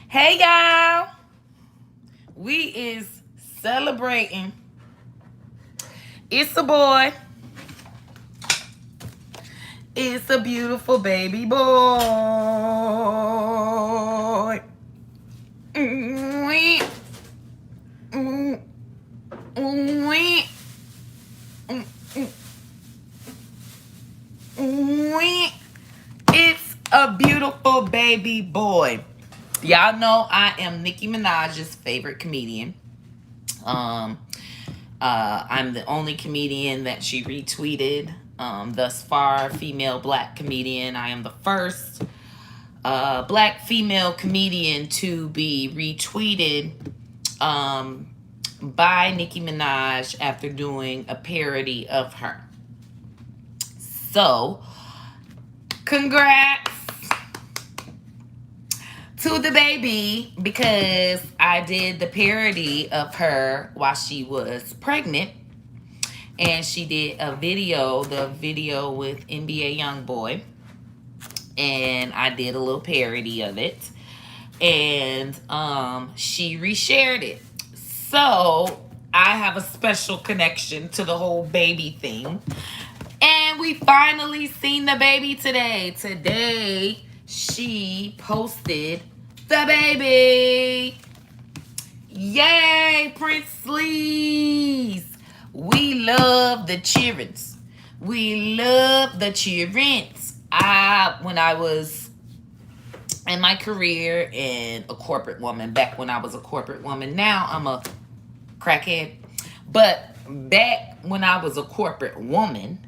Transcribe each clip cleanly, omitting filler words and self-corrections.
Hey y'all, we is celebrating. It's a boy. It's a beautiful baby boy. Wee, wee, wee, wee. It's a beautiful baby boy. Y'all know I am Nicki Minaj's favorite comedian. Um, I'm the only comedian that she retweeted thus far, female black comedian. I am the first black female comedian to be retweeted by Nicki Minaj after doing a parody of her. So, congrats to the baby because I did the parody of her while she was pregnant. And she did the video with NBA Youngboy. And I did a little parody of it. And she reshared it. So I have a special connection to the whole baby thing. And we finally seen the baby today. Today, she posted the baby. Yay, Prince SLEEZE. We love the cheerings. We love the cheerings. When I was in my career and a corporate woman, back when I was a corporate woman, now I'm a crackhead. But back when I was a corporate woman,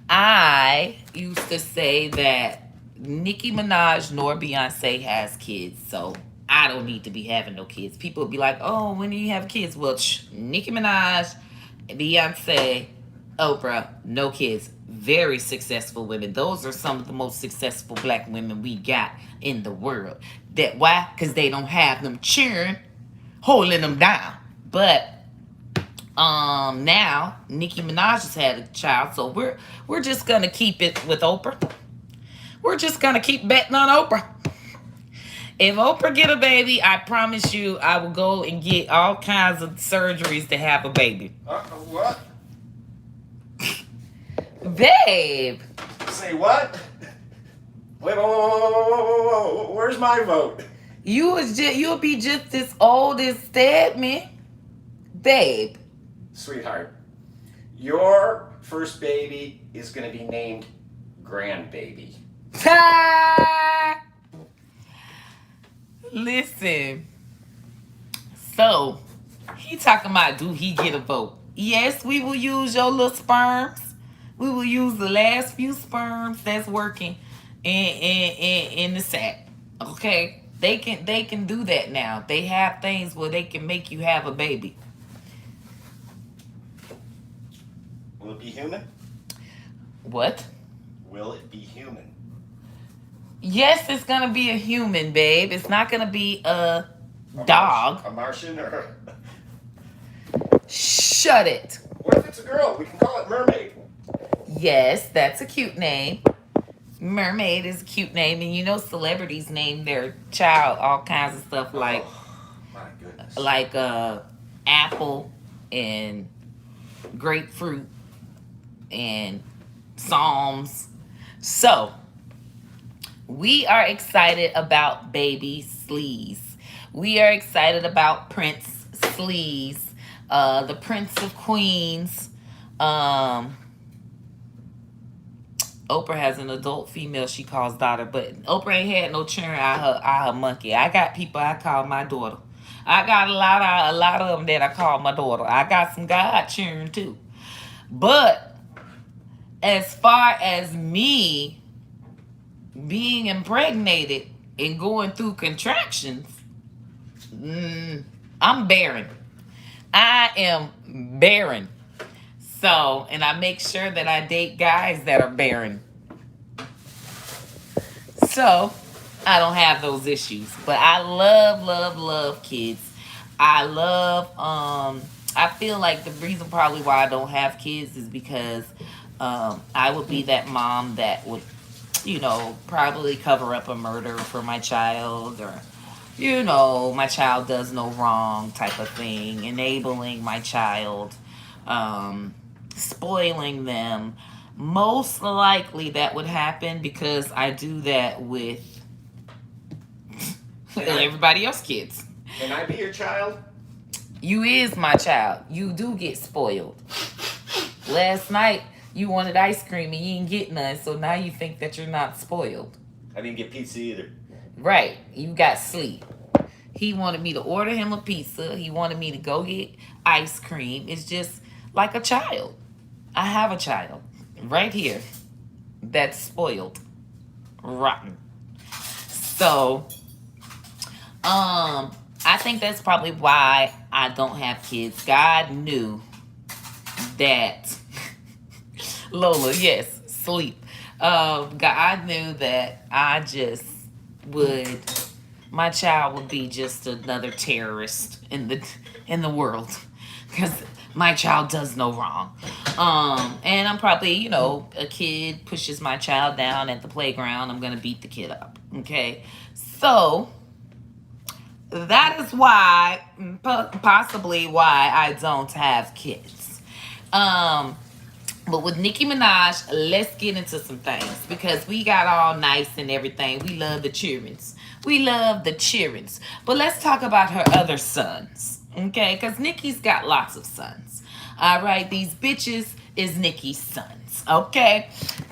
I used to say that Nicki Minaj nor Beyonce has kids, so I don't need to be having no kids. People would be like, oh, when do you have kids? Well, Nicki Minaj, Beyonce, Oprah, no kids. Very successful women. Those are some of the most successful black women we got in the world. That why? Because they don't have them cheering, holding them down. But now Nicki Minaj has had a child, so we're just gonna keep it with Oprah. We're just gonna keep betting on Oprah. If Oprah get a baby, I promise you I will go and get all kinds of surgeries to have a baby. What? Babe. Say what? Wait, whoa. Where's my vote? You'll be just as old as Stedman. Babe. Sweetheart, your first baby is going to be named Grandbaby. Listen. So, he talking about do he get a vote? Yes, we will use your little sperms. We will use the last few sperms that's working in the sack. Okay? They can do that now. They have things where they can make you have a baby. Will it be human? What? Will it be human? Yes, it's gonna be a human, babe. It's not gonna be a dog. A Martian or... Shut it. What if it's a girl? We can call it Mermaid. Yes, that's a cute name. Mermaid is a cute name, and you know celebrities name their child all kinds of stuff like, my goodness, like apple and grapefruit and Psalms. So we are excited about baby SLEEZE. We are excited about Prince SLEEZE, the Prince of Queens. Oprah has an adult female she calls daughter, but Oprah ain't had no children out her monkey. I got people I call my daughter. I got a lot of them that I call my daughter. I got some godchildren too. But as far as me being impregnated and going through contractions, I'm barren. I am barren. So, and I make sure that I date guys that are barren. So, I don't have those issues. But I love kids. I feel like the reason probably why I don't have kids is because I would be that mom that would, probably cover up a murder for my child or you know, my child does no wrong type of thing, enabling my child, um, spoiling them. Most likely that would happen because I do that with everybody else kids. Can I be your child? You is my child. You do get spoiled. Last night you wanted ice cream and you didn't get none, so now you think that you're not spoiled. I didn't get pizza either. Right. You got sleep. He wanted me to order him a pizza. He wanted me to go get ice cream. It's just like a child. I have a child right here that's spoiled, rotten. So, I think that's probably why I don't have kids. God knew that Lola, yes, sleep. God knew that I just would, my child would be just another terrorist in the world, because my child does no wrong. And I'm probably, you know, a kid pushes my child down at the playground, I'm gonna beat the kid up. Okay, so that is why, possibly why I don't have kids. But with Nicki Minaj, let's get into some things because we got all nice and everything. We love the childrens. We love the childrens. But let's talk about her other sons, okay? Because Nicki's got lots of sons. All right, these bitches is Nicki's sons, okay?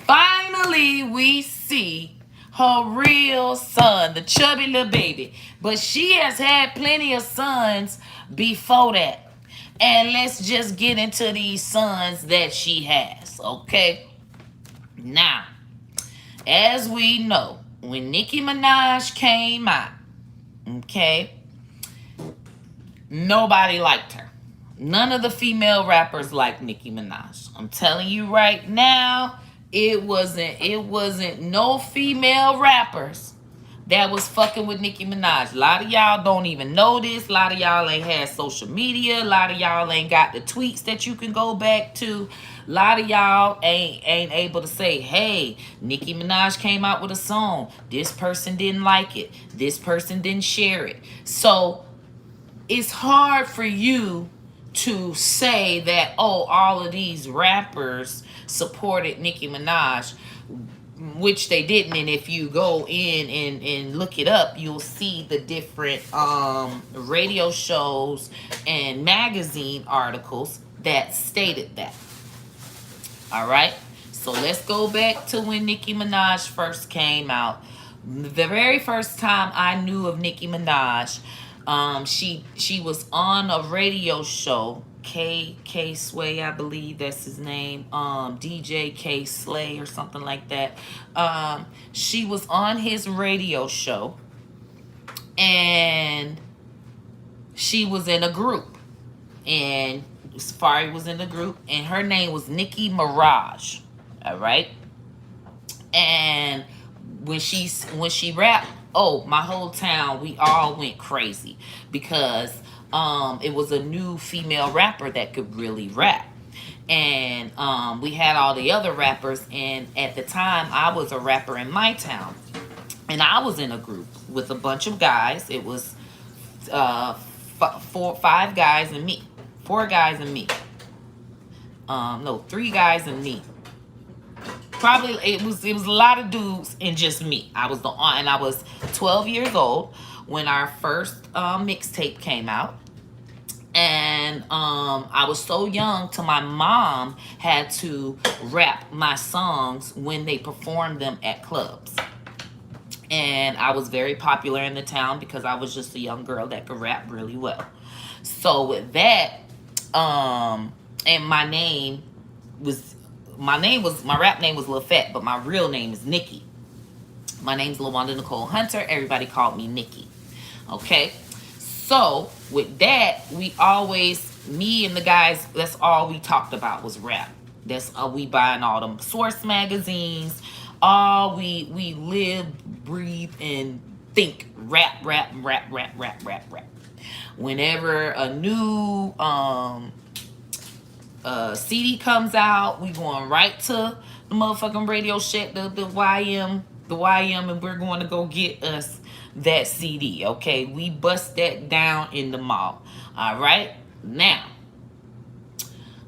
Finally, we see her real son, the chubby little baby. But she has had plenty of sons before that. And let's just get into these sons that she has, okay? Now, as we know, when Nicki Minaj came out, okay, nobody liked her. None of the female rappers liked Nicki Minaj. I'm telling you right now, it wasn't no female rappers that was fucking with Nicki Minaj. A lot of y'all don't even know this. A lot of y'all ain't had social media. A lot of y'all ain't got the tweets that you can go back to. A lot of y'all ain't able to say, hey, Nicki Minaj came out with a song. This person didn't like it. This person didn't share it. So it's hard for you to say that, oh, all of these rappers supported Nicki Minaj, which they didn't. And if you go in and look it up, you'll see the different radio shows and magazine articles that stated that. All right, so let's go back to when Nicki Minaj first came out. The very first time I knew of Nicki Minaj, she was on a radio show, K Sway, I believe that's his name, DJ K Slay or something like that. She was on his radio show, and she was in a group, and Safari was in the group, and her name was Nicki Minaj. All right, and when she rapped, oh, my whole town, we all went crazy because it was a new female rapper that could really rap. And we had all the other rappers, and at the time I was a rapper in my town, and I was in a group with a bunch of guys. It was 5 guys and me, 4 guys and me, no, 3 guys and me. Probably it was a lot of dudes and just me. I was and I was 12 years old when our first mixtape came out. And I was so young till my mom had to rap my songs when they performed them at clubs. And I was very popular in the town because I was just a young girl that could rap really well. So with that, and my rap name was Lil Fat, but my real name is Nicki. My name's LaWanda Nicole Hunter. Everybody called me Nicki. Okay? So, with that, me and the guys, that's all we talked about was rap. That's we buying all them Source magazines. All we live, breathe, and think rap. Whenever a new CD comes out, we going right to the motherfucking Radio Shack, the YM the YM, and we're going to go get us that CD. Okay, we bust that down in the mall. All right, now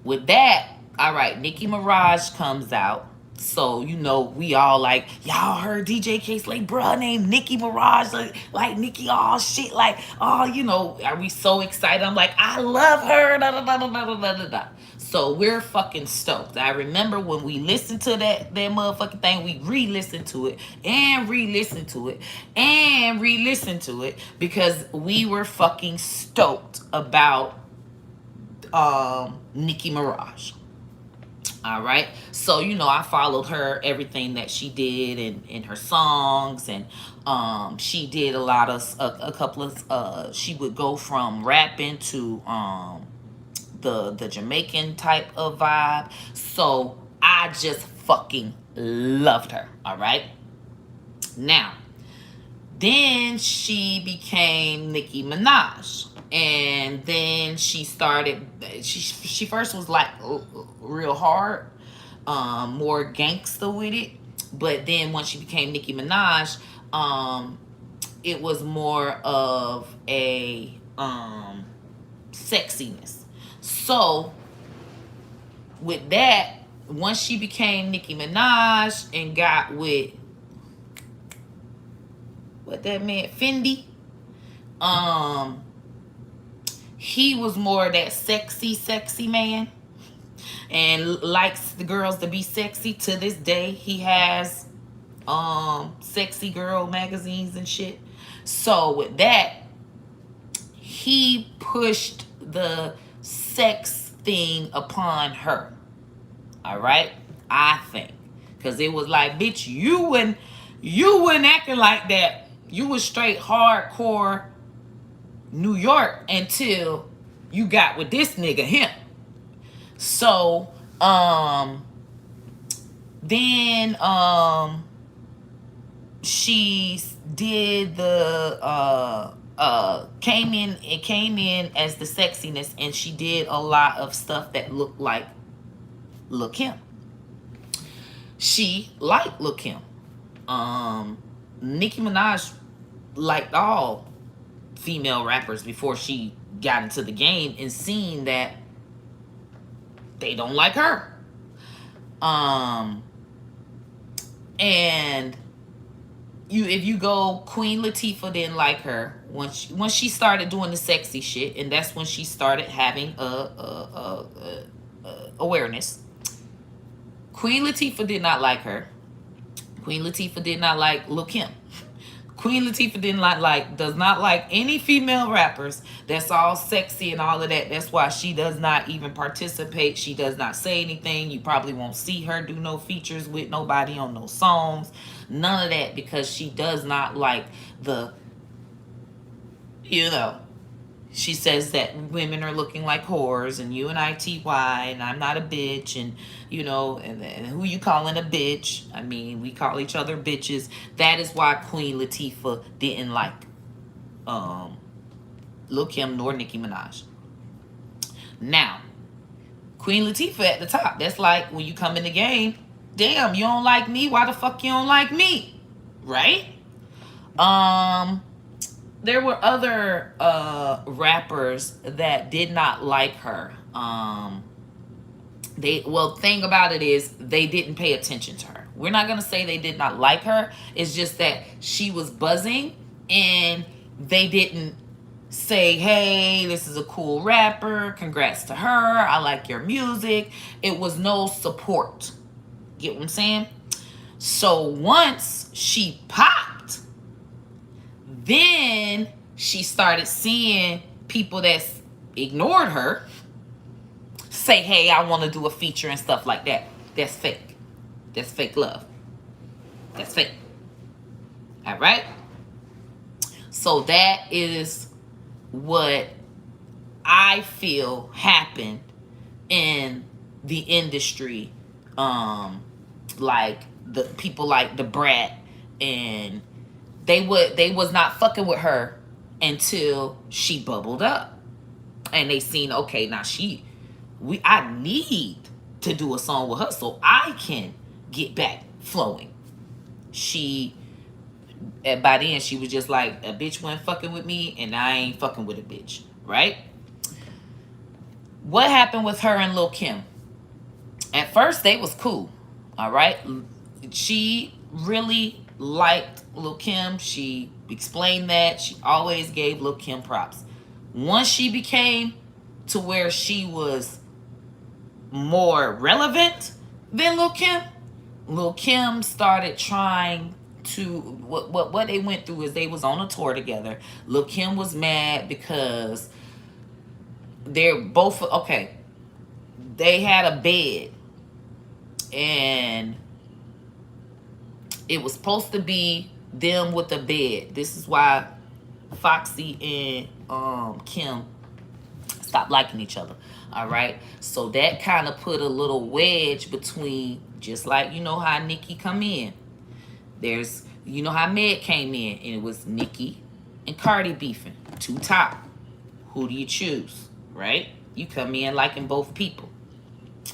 with that, all right, Nicki Minaj comes out. So, you know, we all like, y'all heard DJ Case like, bruh, named Nicki Minaj, like Nicki, all shit, like, oh, you know, are we so excited? I'm like, I love her, da da da da da da da da. So we're fucking stoked. I remember when we listened to that motherfucking thing, we re-listened to it and re-listened to it and re-listened to it because we were fucking stoked about Nicki Minaj. All right. So, you know, I followed her, everything that she did in her songs. And she did a lot of, a couple of, she would go from rapping to the Jamaican type of vibe. So I just fucking loved her. All right. Now, then she became Nicki Minaj. And then she started, she first was like real hard, more gangster with it. But then once she became Nicki Minaj, it was more of a sexiness. So with that, once she became Nicki Minaj and got with what that meant, Fendi, he was more that sexy man and likes the girls to be sexy. To this day, he has sexy girl magazines and shit. So with that, he pushed the sex thing upon her. All right, I think, because it was like, bitch, you wouldn't acting like that. You was straight hardcore New York until you got with this nigga, him. So then she did the came in as the sexiness, and she did a lot of stuff that looked like Lil' Kim. She liked Lil' Kim. Nicki Minaj liked all female rappers before she got into the game, and seen that they don't like her. And if you go, Queen Latifah didn't like her once she started doing the sexy shit, and that's when she started having awareness. Queen Latifah did not like her. Queen Latifah did not like Lil' Kim. Queen Latifah does not like any female rappers that's all sexy and all of that. That's why she does not even participate. She does not say anything. You probably won't see her do no features with nobody on no songs. None of that, because she does not like the, you know, she says that women are looking like whores and UNITY and I'm not a bitch, and you know, and who you calling a bitch? I mean, we call each other bitches. That is why Queen Latifah didn't like Lil' Kim nor Nicki Minaj. Now, Queen Latifah at the top. That's like when you come in the game, damn, you don't like me? Why the fuck you don't like me? Right? There were other rappers that did not like her. Thing about it is they didn't pay attention to her. We're not gonna say they did not like her. It's just that she was buzzing and they didn't say, hey, this is a cool rapper, congrats to her, I like your music. It was no support. Get what I'm saying? So once she popped, then she started seeing people that ignored her say, hey, I want to do a feature and stuff like that. That's fake. That's fake love. That's fake. All right? So that is what I feel happened in the industry. Like the people like the Brat, and they was not fucking with her until she bubbled up, and they seen, okay, now I need to do a song with her so I can get back flowing. she, by then, she was just like, a bitch wasn't fucking with me, and I ain't fucking with a bitch, right? What happened with her and Lil' Kim? At first, they was cool, all right? She really liked Lil' Kim. She explained that. She always gave Lil' Kim props. Once she became to where she was more relevant than Lil' Kim started trying to, what they went through is they was on a tour together. Lil' Kim was mad because they're both, okay, they had a bed, and it was supposed to be them with a bed. This is why Foxy and Kim stopped liking each other. All right. So that kind of put a little wedge between, just like, you know how Nicki come in. There's, you know how Meg came in, and it was Nicki and Cardi beefing. Two top. Who do you choose? Right? You come in liking both people.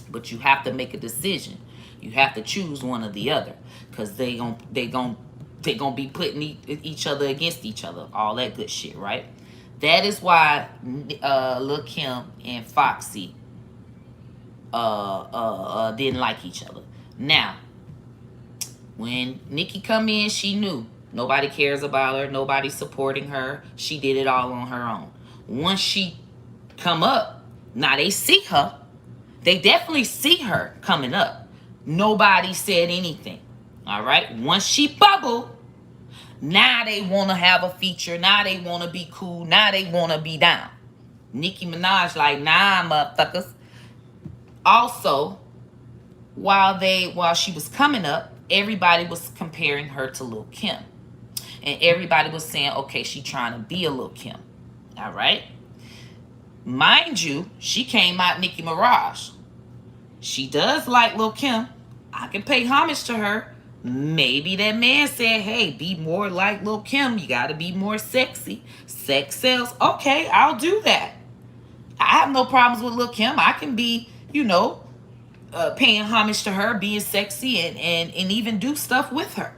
But you have to make a decision. You have to choose one or the other. Because they gon' be putting each other against each other. All that good shit, right? That is why Lil' Kim and Foxy didn't like each other. Now, when Nicki come in, she knew nobody cares about her, nobody's supporting her. She did it all on her own. Once she come up, now they see her. They definitely see her coming up. Nobody said anything. All right? Once she bubbled, now they want to have a feature. Now they want to be cool. Now they want to be down. Nicki Minaj like, nah, motherfuckers. Also, while she was coming up, everybody was comparing her to Lil' Kim. And everybody was saying, okay, she trying to be a Lil' Kim. All right? Mind you, she came out Nicki Minaj. She does like Lil' Kim. I can pay homage to her. Maybe that man said, hey, be more like Lil' Kim. You got to be more sexy. Sex sells. Okay, I'll do that. I have no problems with Lil' Kim. I can be, you know, paying homage to her, being sexy, and even do stuff with her.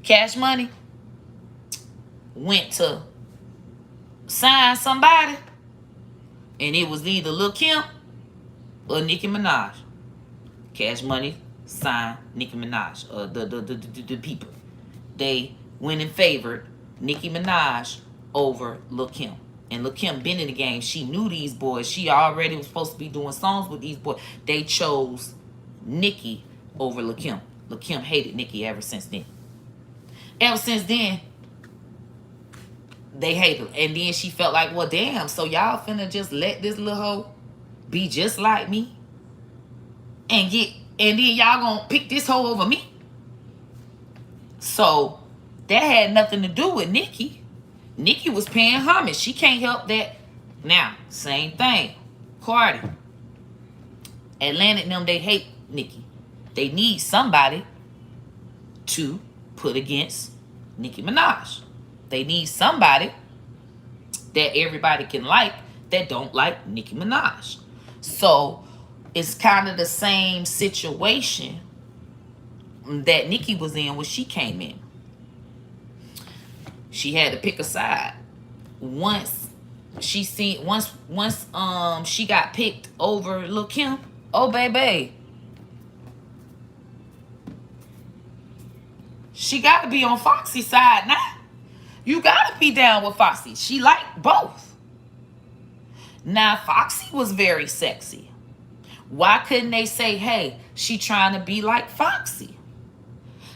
Cash Money went to sign somebody, and it was either Lil' Kim or Nicki Minaj. Cash Money signed Nicki Minaj. The people, they went and favored Nicki Minaj over Lil' Kim. And Lil' Kim been in the game. She knew these boys. She already was supposed to be doing songs with these boys. They chose Nicki over Lil' Kim. Lil' Kim hated Nicki ever since then. Ever since then, they hate her. And then she felt like, well, damn, so y'all finna just let this little hoe be just like me? And then y'all gonna pick this hoe over me? So that had nothing to do with Nicki. Nicki was paying homage. She can't help that. Now, same thing. Cardi. Atlantic them, they hate Nicki. They need somebody to put against Nicki Minaj. They need somebody that everybody can like that don't like Nicki Minaj. So it's kind of the same situation that Nicki was in when she came in. She had to pick a side. Once she got picked over Lil' Kim, oh baby, she got to be on Foxy's side now. You got to be down with Foxy. She liked both. Now, Foxy was very sexy. Why couldn't they say, hey, she trying to be like Foxy?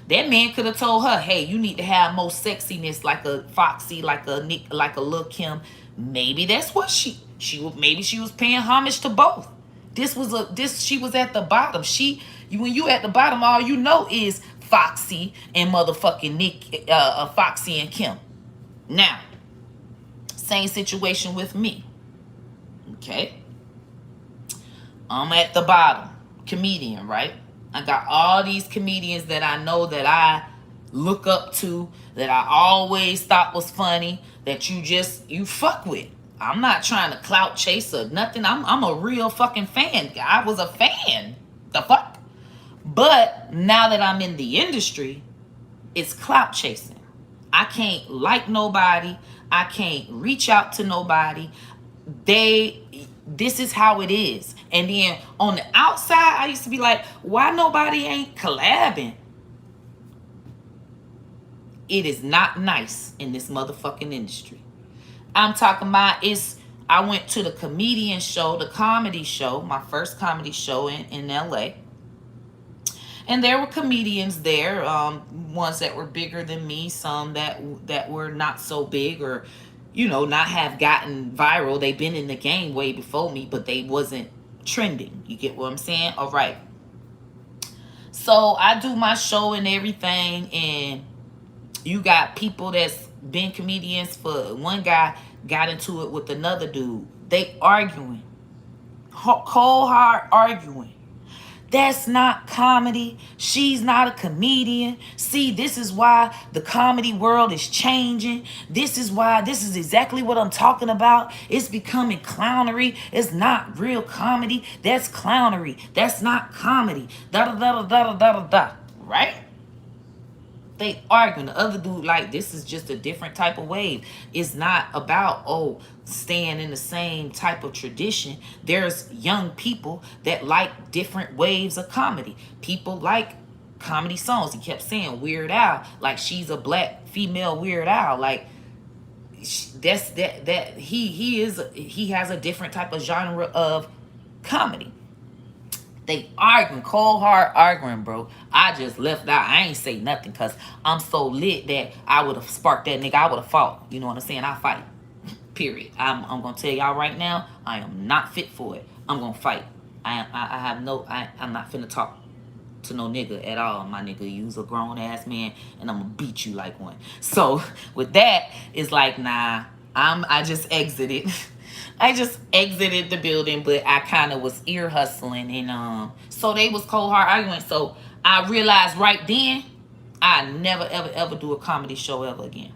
That man could have told her, hey, you need to have more sexiness like a Foxy, like a Lil' Kim. Maybe that's what maybe she was paying homage to both. She was at the bottom. When you at the bottom, all you know is Foxy and motherfucking Foxy and Kim. Now, same situation with me. Okay? I'm at the bottom. Comedian, right? I got all these comedians that I know that I look up to, that I always thought was funny, that you fuck with. I'm not trying to clout chase or nothing. I'm a real fucking fan. I was a fan. The fuck? But now that I'm in the industry, it's clout chasing. I can't like nobody. I can't reach out to nobody. This is how it is. And then on the outside, I used to be like, why nobody ain't collabing? It is not nice in this motherfucking industry. I'm talking about I went to the comedian show, the comedy show, my first comedy show in LA. And there were comedians there, ones that were bigger than me, some that were not so big, or, not have gotten viral. They've been in the game way before me, but they wasn't trending. You get what I'm saying? All right. So I do my show and everything, and you got people that's been comedians. For one guy got into it with another dude. They arguing. Cold hard arguing. That's not comedy. She's not a comedian. See, this is why the comedy world is changing. This is exactly what I'm talking about. It's becoming clownery. It's not real comedy. That's clownery. That's not comedy. Da da da da da da da. Right? They arguing. The other dude like, this is just a different type of wave. It's not about, staying in the same type of tradition. There's young people that like different waves of comedy. People like comedy songs. He kept saying Weird Al, like she's a black female Weird Al. Like he has a different type of genre of comedy. They arguing, cold hard arguing, bro. I just left out. I ain't say nothing because I'm so lit that I would have sparked that nigga. I would have fought. You know what I'm saying? I fight. Period. I'm gonna tell y'all right now, I am not fit for it. I'm gonna fight. I'm not finna talk to no nigga at all. My nigga, you's a grown ass man, and I'm gonna beat you like one. So with that, it's like, nah. I just exited. I just exited the building, but I kind of was ear hustling, and so they was cold hard arguing. So I realized right then, I never ever do a comedy show ever again.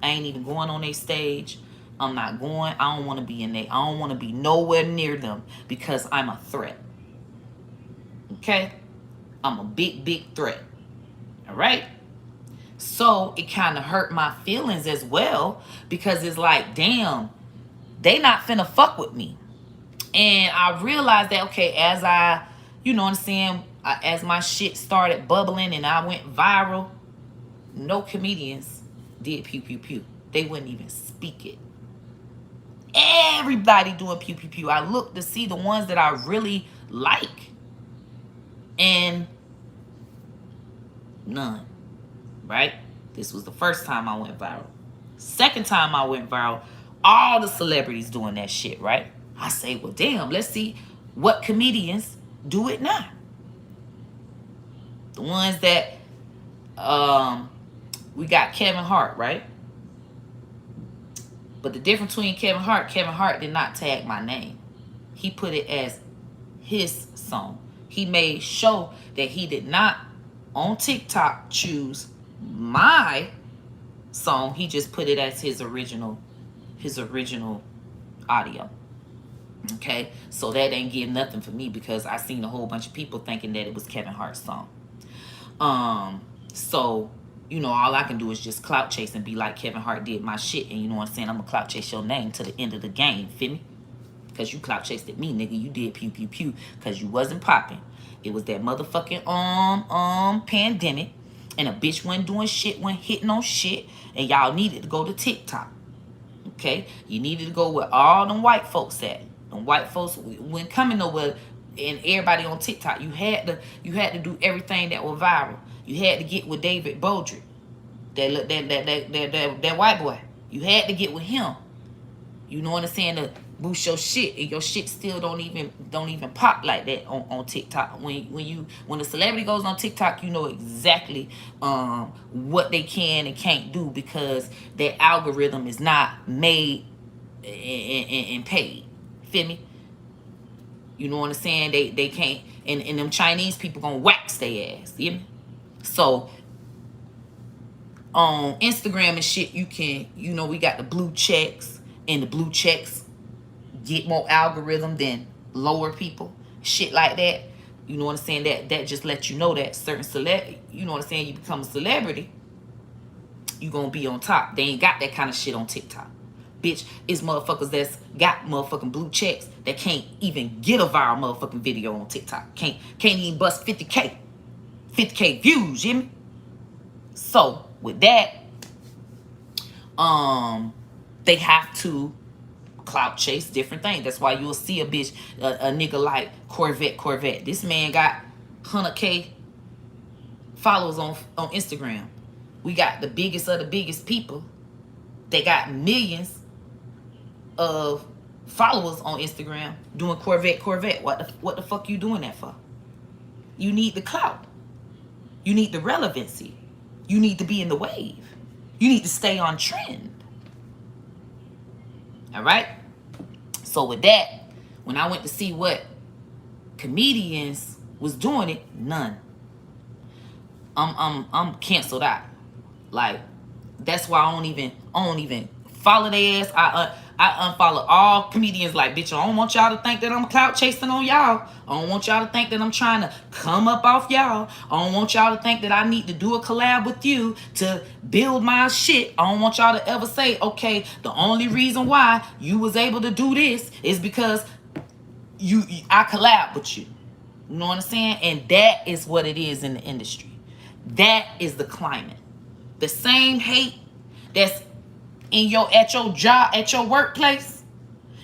I ain't even going on their stage. I'm not going. I don't want to be in there. I don't want to be nowhere near them because I'm a threat. Okay? I'm a big threat. All right? So it kind of hurt my feelings as well, because it's like, damn, they not finna fuck with me. And I realized that, okay, as I, you know what I'm saying, as my shit started bubbling and I went viral, no comedians did pew pew pew. They wouldn't even speak it. Everybody doing pew pew pew. I looked to see the ones that I really like, and none. Right? This was the first time I went viral. Second time I went viral, all the celebrities doing that shit, right? I say, well, damn, let's see what comedians do it now. The ones that, we got Kevin Hart, right? But the difference between Kevin Hart did not tag my name. He put it as his song. He made sure that he did not, on TikTok, choose my song. He just put it as his original audio. Okay? So that ain't give nothing for me, because I seen a whole bunch of people thinking that it was Kevin Hart's song. So, all I can do is just clout chase and be like, Kevin Hart did my shit, and you know what I'm saying? I'm gonna clout chase your name to the end of the game, feel me? Because you clout chased at me, nigga. You did pew pew pew because you wasn't popping. It was that motherfucking pandemic, and a bitch wasn't doing shit, wasn't hitting on shit, and y'all needed to go to TikTok. Okay? You needed to go where all them white folks at. Them white folks when coming nowhere, and everybody on TikTok. You had to do everything that was viral. You had to get with David Baldrick. That white boy. You had to get with him. You know what I'm saying? To boost your shit, and your shit still don't even pop like that on TikTok. When a celebrity goes on TikTok, you know exactly what they can and can't do, because their algorithm is not made and paid. Feel me? You know what I'm saying? They can't, and them Chinese people gonna wax their ass. Feel me? So on Instagram and shit, you can, we got the blue checks, and the blue checks get more algorithm than lower people, shit like that. You know what I'm saying? That just lets you know that certain you know what I'm saying, you become a celebrity, you gonna be on top. They ain't got that kind of shit on TikTok. Bitch, it's motherfuckers that's got motherfucking blue checks that can't even get a viral motherfucking video on TikTok. Can't even bust 50K views, you hear me? So with that, they have to clout chase different things. That's why you'll see a bitch, a nigga like Corvette. This man got 100K followers on Instagram. We got the biggest of the biggest people. They got millions of followers on Instagram doing Corvette. What the fuck you doing that for? You need the clout. You need the relevancy. You need to be in the wave. You need to stay on trend. All right? So with that, when I went to see what comedians was doing it, none. I'm canceled out. Like, that's why I don't even follow their ass. I unfollow all comedians. Like, bitch, I don't want y'all to think that I'm clout chasing on y'all. I don't want y'all to think that I'm trying to come up off y'all. I don't want y'all to think that I need to do a collab with you to build my shit. I don't want y'all to ever say, okay, the only reason why you was able to do this is because I collab with you. You know what I'm saying? And that is what it is in the industry. That is the climate. The same hate that's at your job, at your workplace,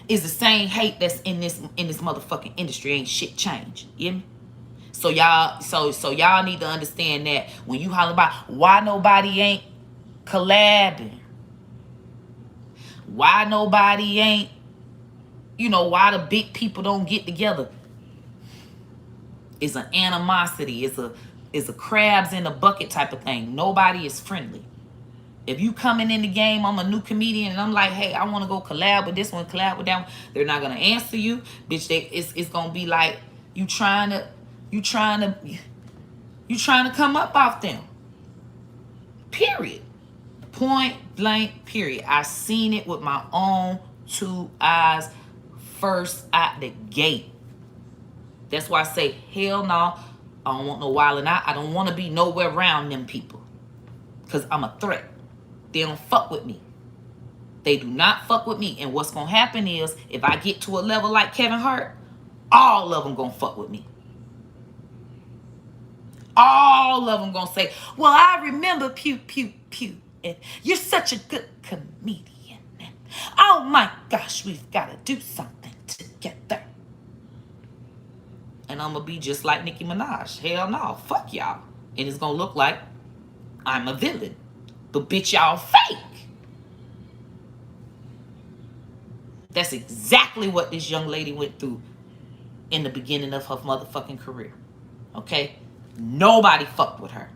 is the same hate that's in this motherfucking industry. Ain't shit changed. You hear me? So y'all need to understand that when you holler about why nobody ain't collabing, why nobody ain't, why the big people don't get together. It's an animosity. It's a crabs in a bucket type of thing. Nobody is friendly. If you coming in the game, I'm a new comedian, and I'm like, hey, I want to go collab with this one, collab with that one. They're not gonna answer you, bitch. It's gonna be like you trying to come up off them. Period. Point blank. Period. I seen it with my own 2 eyes, first out the gate. That's why I say, hell no. I don't want no wilding out. I don't want to be nowhere around them people, because I'm a threat. They don't fuck with me. They do not fuck with me. And what's going to happen is, if I get to a level like Kevin Hart, all of them going to fuck with me. All of them going to say, well, I remember pew, pew, pew. And you're such a good comedian. And, oh my gosh, we've got to do something together. And I'm going to be just like Nicki Minaj. Hell no. Fuck y'all. And it's going to look like I'm a villain. But bitch, y'all fake. That's exactly what this young lady went through in the beginning of her motherfucking career. Okay? Nobody fucked with her.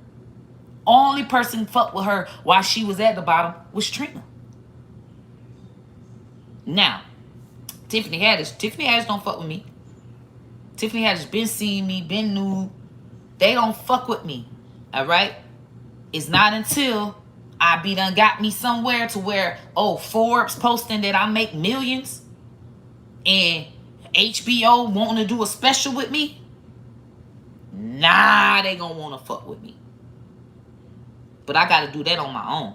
Only person fucked with her while she was at the bottom was Trina. Now, Tiffany Haddish don't fuck with me. Tiffany Haddish been seeing me, been new. They don't fuck with me. All right? It's not until I be done got me somewhere to where, Forbes posting that I make millions and HBO wanting to do a special with me. Nah, they gonna want to fuck with me. But I got to do that on my own.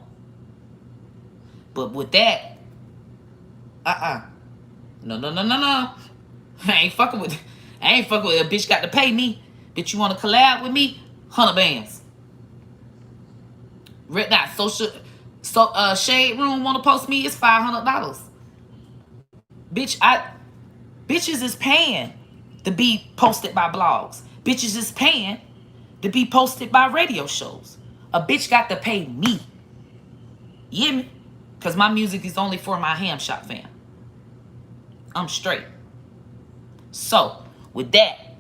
But with that, No. I ain't fucking with a bitch got to pay me. Bitch, you want to collab with me? 100 bands. Red Dot Shade Room want to post me, it's $500. Bitches is paying to be posted by blogs. Bitches is paying to be posted by radio shows. A bitch got to pay me. You hear me? Because my music is only for my ham shop fam. I'm straight. So, with that,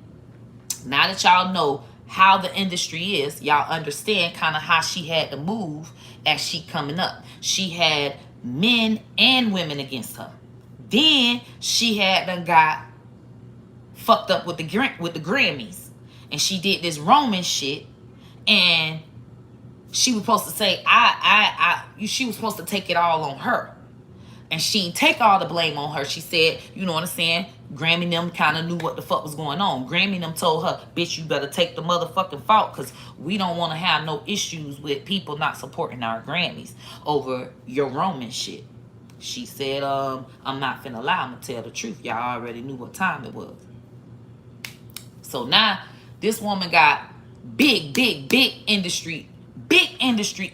now that y'all know how the industry is, y'all understand kind of how she had to move as she coming up. She had men and women against her. Then she had done got fucked up with the Grammys, and she did this Roman shit, and she was supposed to say she was supposed to take it all on her. And she didn't take all the blame on her. She said, you know what I'm saying? Grammy them kind of knew what the fuck was going on. Grammy them told her, bitch, you better take the motherfucking fault because we don't want to have no issues with people not supporting our Grammys over your Roman shit. She said, I'm not finna lie. I'm gonna tell the truth. Y'all already knew what time it was. So now this woman got big industry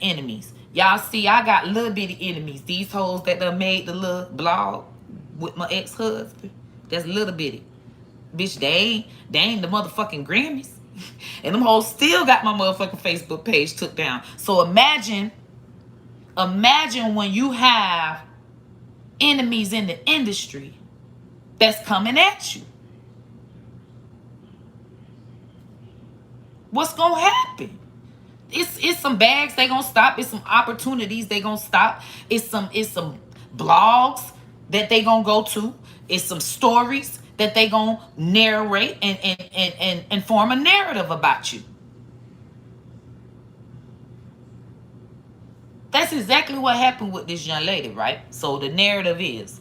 enemies. Y'all see, I got little bitty enemies. These hoes that done made the little blog with my ex-husband. That's little bitty. Bitch, they ain't the motherfucking Grammys. And them hoes still got my motherfucking Facebook page took down. So imagine when you have enemies in the industry that's coming at you. What's gonna happen? It's some bags they gonna stop. It's some opportunities they gonna stop. It's some blogs that they gonna go to. It's some stories that they gonna narrate and form a narrative about you. That's exactly what happened with this young lady, right? So the narrative is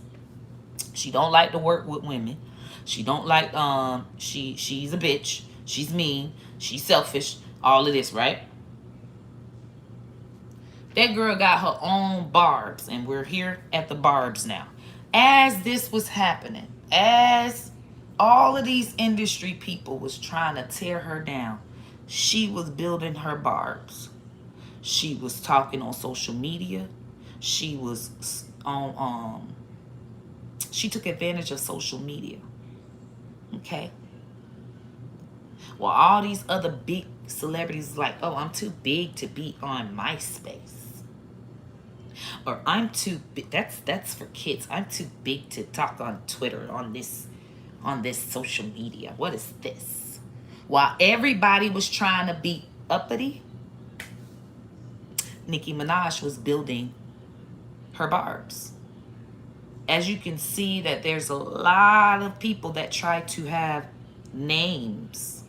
she don't like to work with women. She don't like she's a bitch. She's mean. She's selfish. All of this, right? That girl got her own Barbz, and we're here at the Barbz now. As this was happening, as all of these industry people was trying to tear her down, she was building her Barbz. She was talking on social media. She was on she took advantage of social media. Okay. Well, all these other big celebrities like, oh, I'm too big to be on MySpace. Or I'm too big. That's for kids. I'm too big to talk on Twitter, on this social media. What is this? While everybody was trying to be uppity, Nicki Minaj was building her Barbz. As you can see that there's a lot of people that try to have names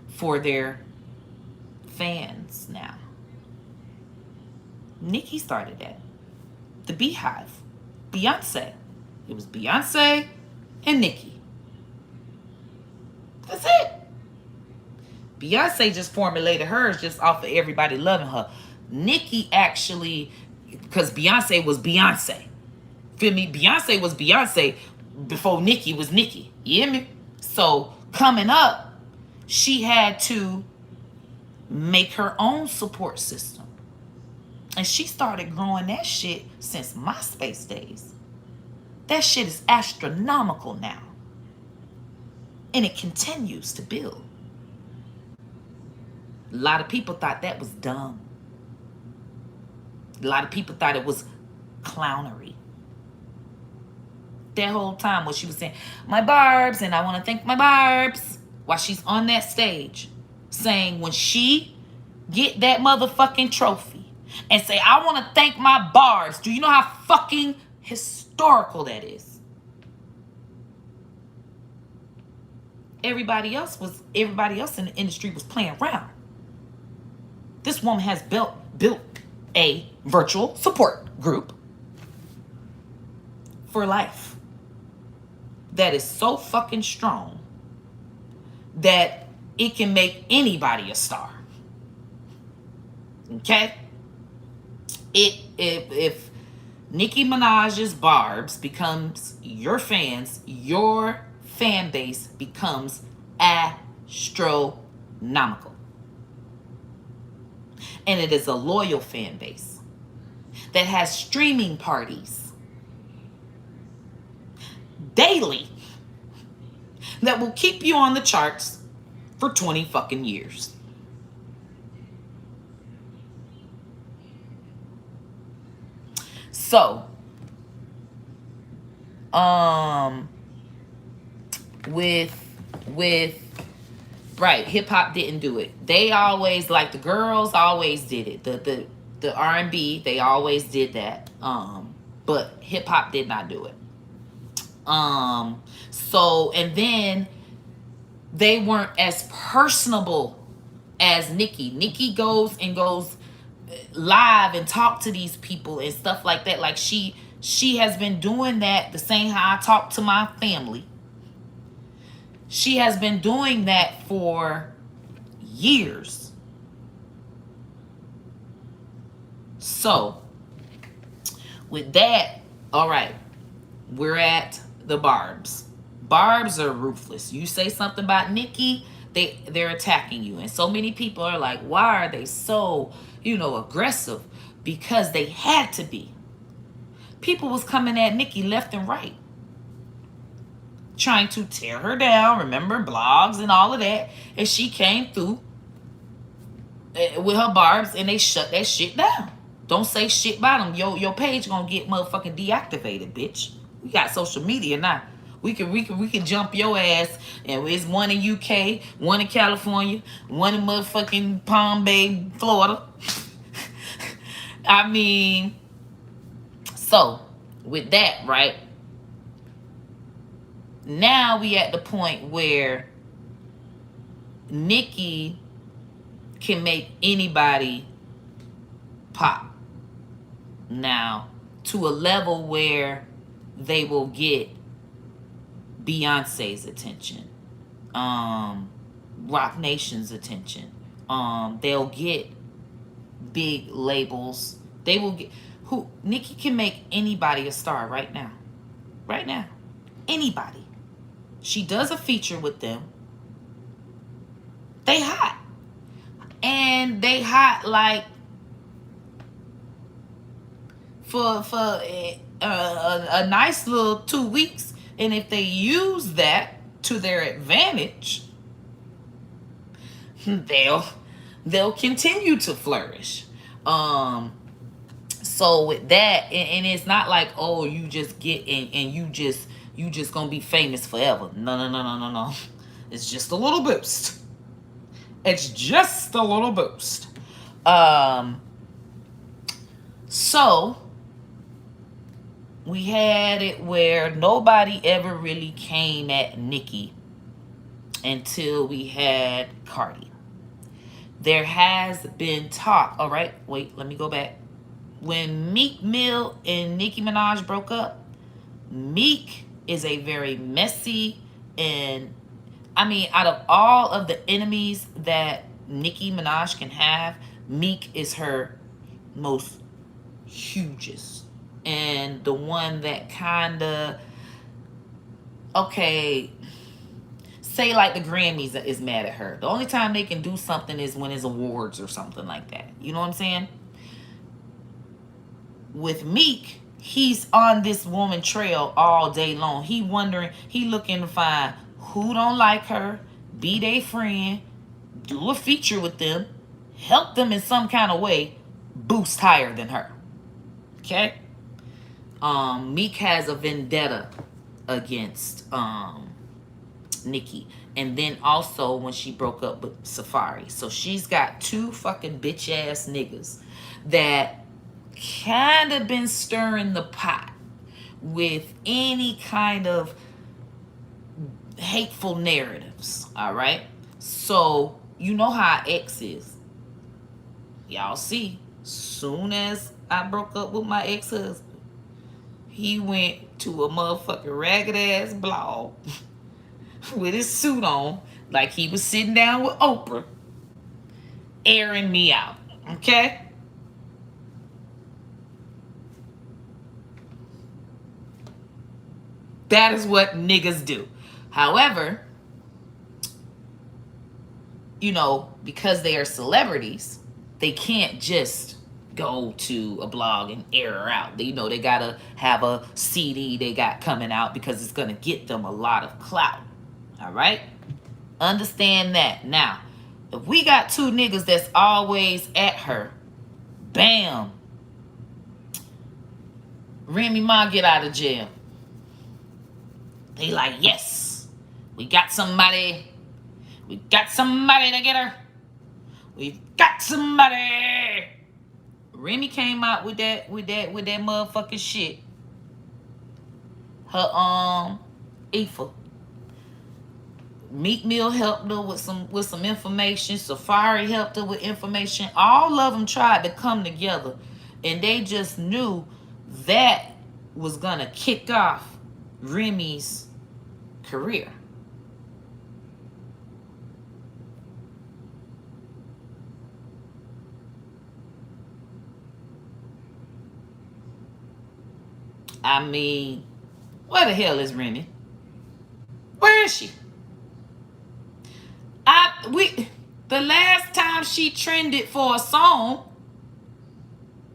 for their fans now. Nicki started that. The Beehive. Beyonce. It was Beyonce and Nicki. That's it. Beyonce just formulated hers just off of everybody loving her. Nicki actually, because Beyonce was Beyonce. Feel me? Beyonce was Beyonce before Nicki was Nicki. You hear me? So coming up, she had to make her own support system. And she started growing that shit since MySpace days. That shit is astronomical now. And it continues to build. A lot of people thought that was dumb. A lot of people thought it was clownery. That whole time when she was saying, my Barbz, and I want to thank my Barbz, while she's on that stage saying when she get that motherfucking trophy and say, I want to thank my Barbz. Do you know how fucking historical that is? Everybody else in the industry was playing around. This woman has built a virtual support group for life that is so fucking strong that it can make anybody a star. Okay? If Nicki Minaj's Barbz becomes your fans, your fan base becomes astronomical. And it is a loyal fan base that has streaming parties daily that will keep you on the charts for 20 fucking years. So, right, hip hop didn't do it. They always, like the girls always did it. The R&B, they always did that. But hip hop did not do it. So, and then they weren't as personable as Nicki. Nicki goes live and talk to these people and stuff like that. Like she She has been doing that the same how I talk to my family. She has been doing that for years. So, with that, all right, we're at the Barbz. Barbz are ruthless. You say something about Nicki, they're attacking you. And so many people are like, why are they so, aggressive? Because they had to be. People was coming at Nicki left and right, trying to tear her down. Remember, blogs and all of that. And she came through with her Barbz, and they shut that shit down. Don't say shit about them. Your page gonna get motherfucking deactivated, bitch. We got social media now. We can jump your ass, and it's one in UK, one in California, one in motherfucking Palm Bay, Florida. I mean, so with that, right? Now we at the point where Nicki can make anybody pop. Now, to a level where they will get Beyonce's attention, Rock Nation's attention. They'll get big labels. They will get Nicki can make anybody a star right now. Right now. Anybody. She does a feature with them. They hot. And they hot like for a nice little 2 weeks. And if they use that to their advantage, they'll continue to flourish. So with that, and it's not like, oh, you just get and you just gonna be famous forever. No. It's just a little boost. It's just a little boost. So we had it where nobody ever really came at Nicki until we had Cardi. There has been talk. All right, wait, let me go back. When Meek Mill and Nicki Minaj broke up, Meek is a very messy, and I mean, out of all of the enemies that Nicki Minaj can have, Meek is her most hugest. And the one that kind of, okay, say like the Grammys is mad at her. The only time they can do something is when it's awards or something like that. You know what I'm saying? With Meek, he's on this woman trail all day long. He wondering, he looking to find who don't like her, be their friend, do a feature with them, help them in some kind of way, boost higher than her. Okay? Meek has a vendetta against Nicki. And then also when she broke up with Safari. So she's got two fucking bitch ass niggas that kind of been stirring the pot with any kind of hateful narratives. All right? So you know how X is. Y'all see, soon as I broke up with my ex-husband, he went to a motherfucking ragged ass blog with his suit on, like he was sitting down with Oprah, airing me out. Okay? That is what niggas do. However, because they are celebrities, they can't just go to a blog and air her out. They gotta have a CD they got coming out because it's gonna get them a lot of clout. All right? Understand that. Now, if we got two niggas that's always at her, bam, Remy Ma get out of jail. They like, yes, we got somebody to get her. We've got somebody. Remy came out with that motherfucking shit. Her Aoife. Meek Mill helped her with some information. Safari helped her with information. All of them tried to come together, and they just knew that was gonna kick off Remy's career. I mean, where the hell is Remy? Where is she? The last time she trended for a song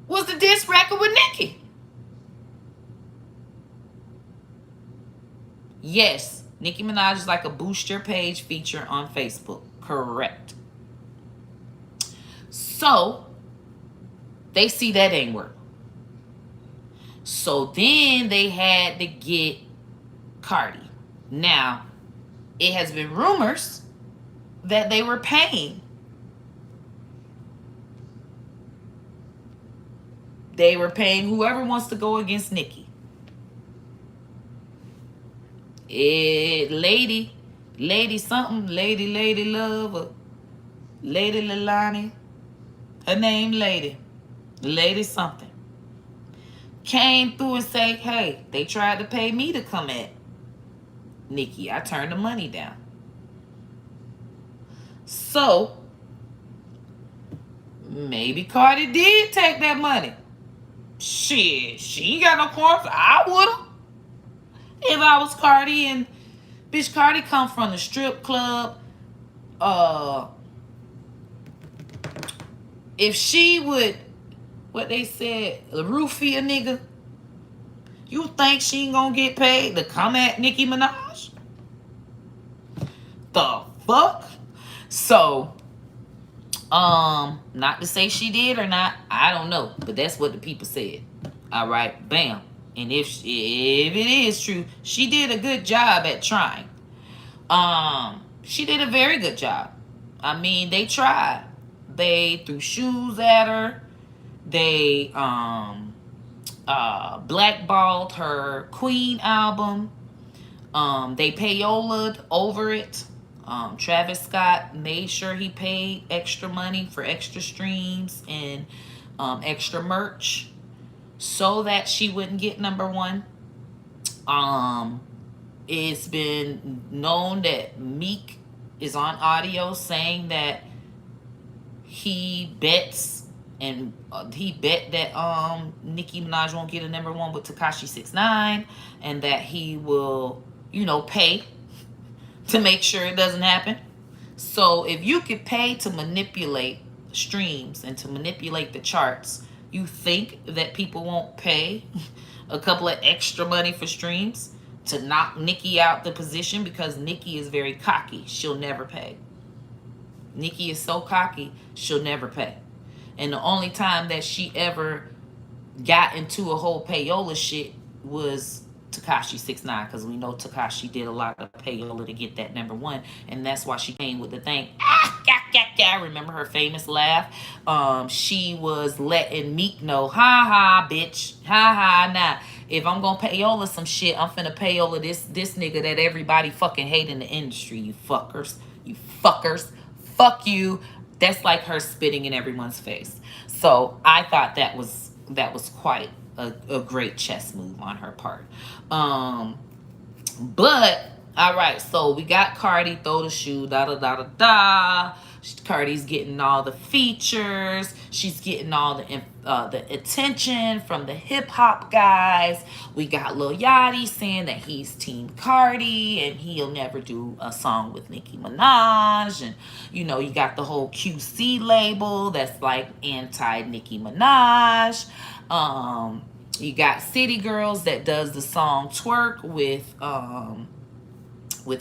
was the diss record with Nicki. Yes, Nicki Minaj is like a boost your page feature on Facebook. Correct. So they see that ain't work. So then they had to get Cardi. Now, it has been rumors that they were paying. They were paying whoever wants to go against Nicki. Lady something, Lady Love, or Lady Lilani. Her name Lady something. Came through and say, hey, they tried to pay me to come at Nicki. I turned the money down. So, maybe Cardi did take that money. Shit, she ain't got no qualms. I would've. If I was Cardi, and bitch, Cardi come from the strip club. If she would, what they said, roofie a nigga, you think she ain't gonna get paid to come at Nicki Minaj? The fuck? So, not to say she did or not, I don't know, but that's what the people said. All right, bam. And if it is true, she did a good job at trying. She did a very good job. I mean, they tried. They threw shoes at her. They blackballed her Queen album. They payola'd over it. Travis Scott made sure he paid extra money for extra streams and extra merch so that she wouldn't get number one. It's been known that Meek is on audio saying that he bets and he bet that Nicki Minaj won't get a number one with Tekashi 6ix9ine, and that he will, pay to make sure it doesn't happen. So if you could pay to manipulate streams and to manipulate the charts, you think that people won't pay a couple of extra money for streams to knock Nicki out the position? Because Nicki is very cocky. She'll never pay. Nicki is so cocky, she'll never pay. And the only time that she ever got into a whole payola shit was Tekashi 6ix9ine, because we know Tekashi did a lot of payola to get that number one, and that's why she came with the thing. Remember her famous laugh? She was letting Meek know, ha ha, bitch, ha ha. Nah, if I'm gonna payola some shit, I'm finna payola this nigga that everybody fucking hate in the industry. You fuckers, fuck you. That's like her spitting in everyone's face. So I thought that was quite a great chess move on her part. But all right, so we got Cardi, throw the shoe, da da da da da. Cardi's getting all the features. She's getting all the attention from the hip hop guys. We got Lil Yachty saying that he's Team Cardi and he'll never do a song with Nicki Minaj. And you got the whole QC label that's like anti Nicki Minaj. You got City Girls that does the song Twerk with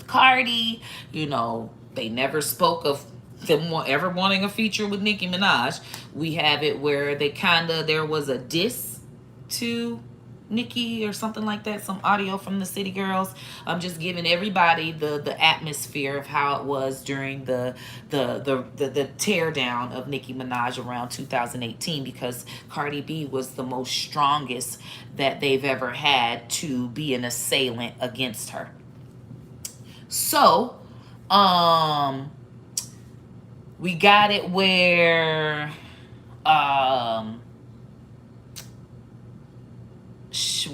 Cardi. They never spoke of them ever wanting a feature with Nicki Minaj. We have it where there was a diss to Nicki or something like that, some audio from the City Girls. I'm just giving everybody the atmosphere of how it was during the tear down of Nicki Minaj around 2018, because Cardi B was the most strongest that they've ever had to be an assailant against her. So, we got it where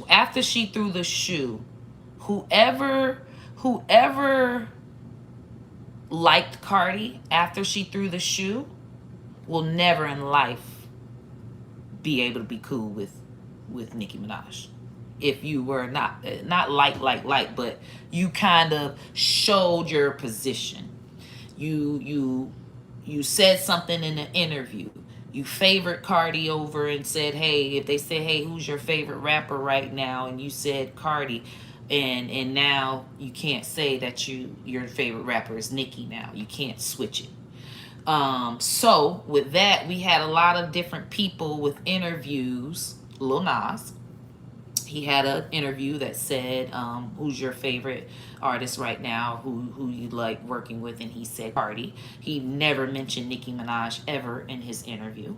after she threw the shoe, whoever liked Cardi after she threw the shoe will never in life be able to be cool with Nicki Minaj. If you were not but you kind of showed your position. You said something in an interview. You favored Cardi over and said, hey, if they said, hey, who's your favorite rapper right now? And you said Cardi, and now you can't say that your favorite rapper is Nicki now. You can't switch it. So with that, we had a lot of different people with interviews. Lil Nas, he had an interview that said, who's your favorite artist right now, who you like working with, and he said Cardi. He never mentioned Nicki Minaj ever in his interview,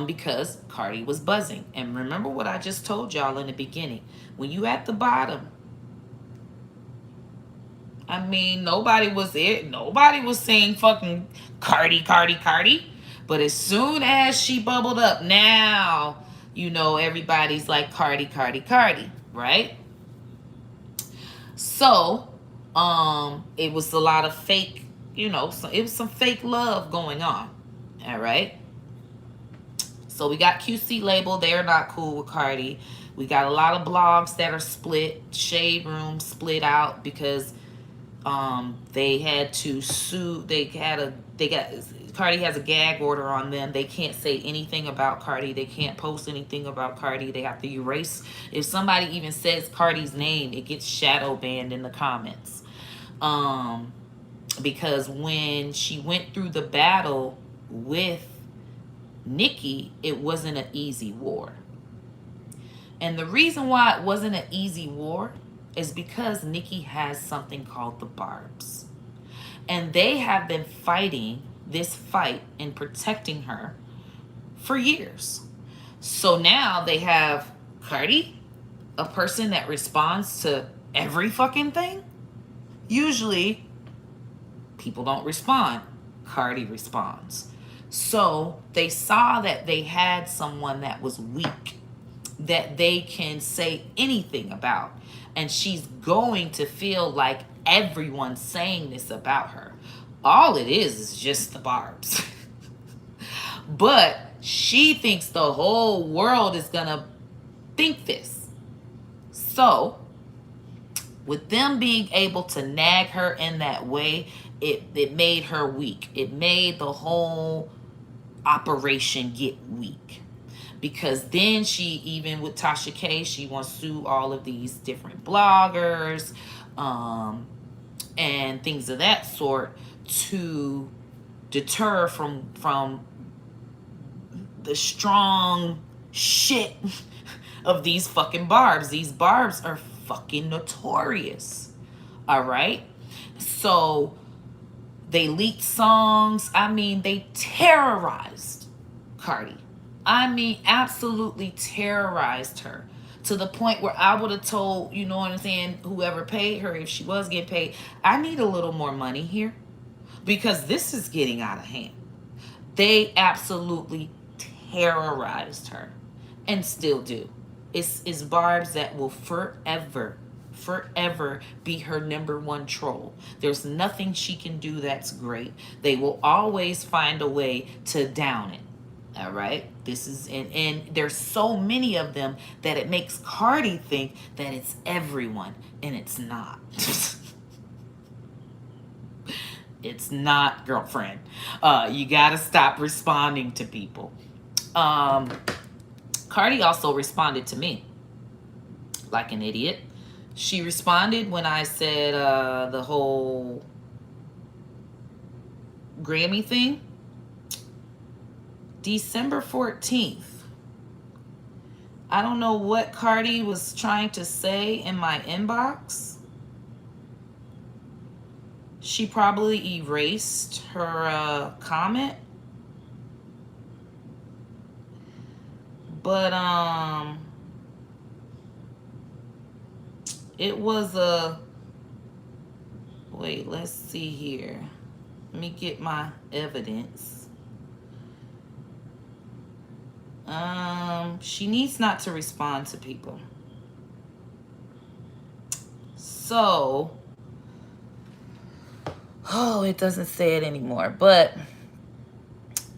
because Cardi was buzzing. And remember what I just told y'all in the beginning, when you at the bottom, I mean, nobody was saying fucking Cardi, Cardi, Cardi. But as soon as she bubbled up, now, you know, everybody's like Cardi, Cardi, Cardi, right? So, it was a lot of fake, you know, so it was some fake love going on. All right. So we got QC label, they're not cool with Cardi. We got a lot of blogs that are split, Shade Room split out because they had to sue. Cardi has a gag order on them. They can't say anything about Cardi. They can't post anything about Cardi. They have to erase. If somebody even says Cardi's name, it gets shadow banned in the comments. Because when she went through the battle with Nicki, it wasn't an easy war. And the reason why it wasn't an easy war is because Nicki has something called the Barbz. And they have been fighting this fight and protecting her for years. So now they have Cardi, a person that responds to every fucking thing. Usually, people don't respond. Cardi responds. So they saw that they had someone that was weak, that they can say anything about. And she's going to feel like everyone's saying this about her. All it is just the Barbz. But she thinks the whole world is going to think this. So, with them being able to nag her in that way, it made her weak. It made the whole operation get weak. Because then she, even with Tasha K, she wants to sue all of these different bloggers and things of that sort to deter from the strong shit of these fucking Barbz. These Barbz are fucking notorious. All right? So they leaked songs. I mean, they terrorized Cardi. I mean, absolutely terrorized her to the point where I would have told, you know what I'm saying, whoever paid her, if she was getting paid, I need a little more money here because this is getting out of hand. They absolutely terrorized her and still do. It's Barbz that will forever be her #1 troll. There's nothing she can do that's great. They will always find a way to down it. All right, this is and there's so many of them that it makes Cardi think that it's everyone, and it's not. It's not, girlfriend. You gotta stop responding to people. Cardi also responded to me like an idiot. She responded when I said the whole Grammy thing. December 14th. I don't know what Cardi was trying to say in my inbox. She probably erased her comment. But it was wait, let's see here. Let me get my evidence. She needs not to respond to people. So, oh, it doesn't say it anymore, but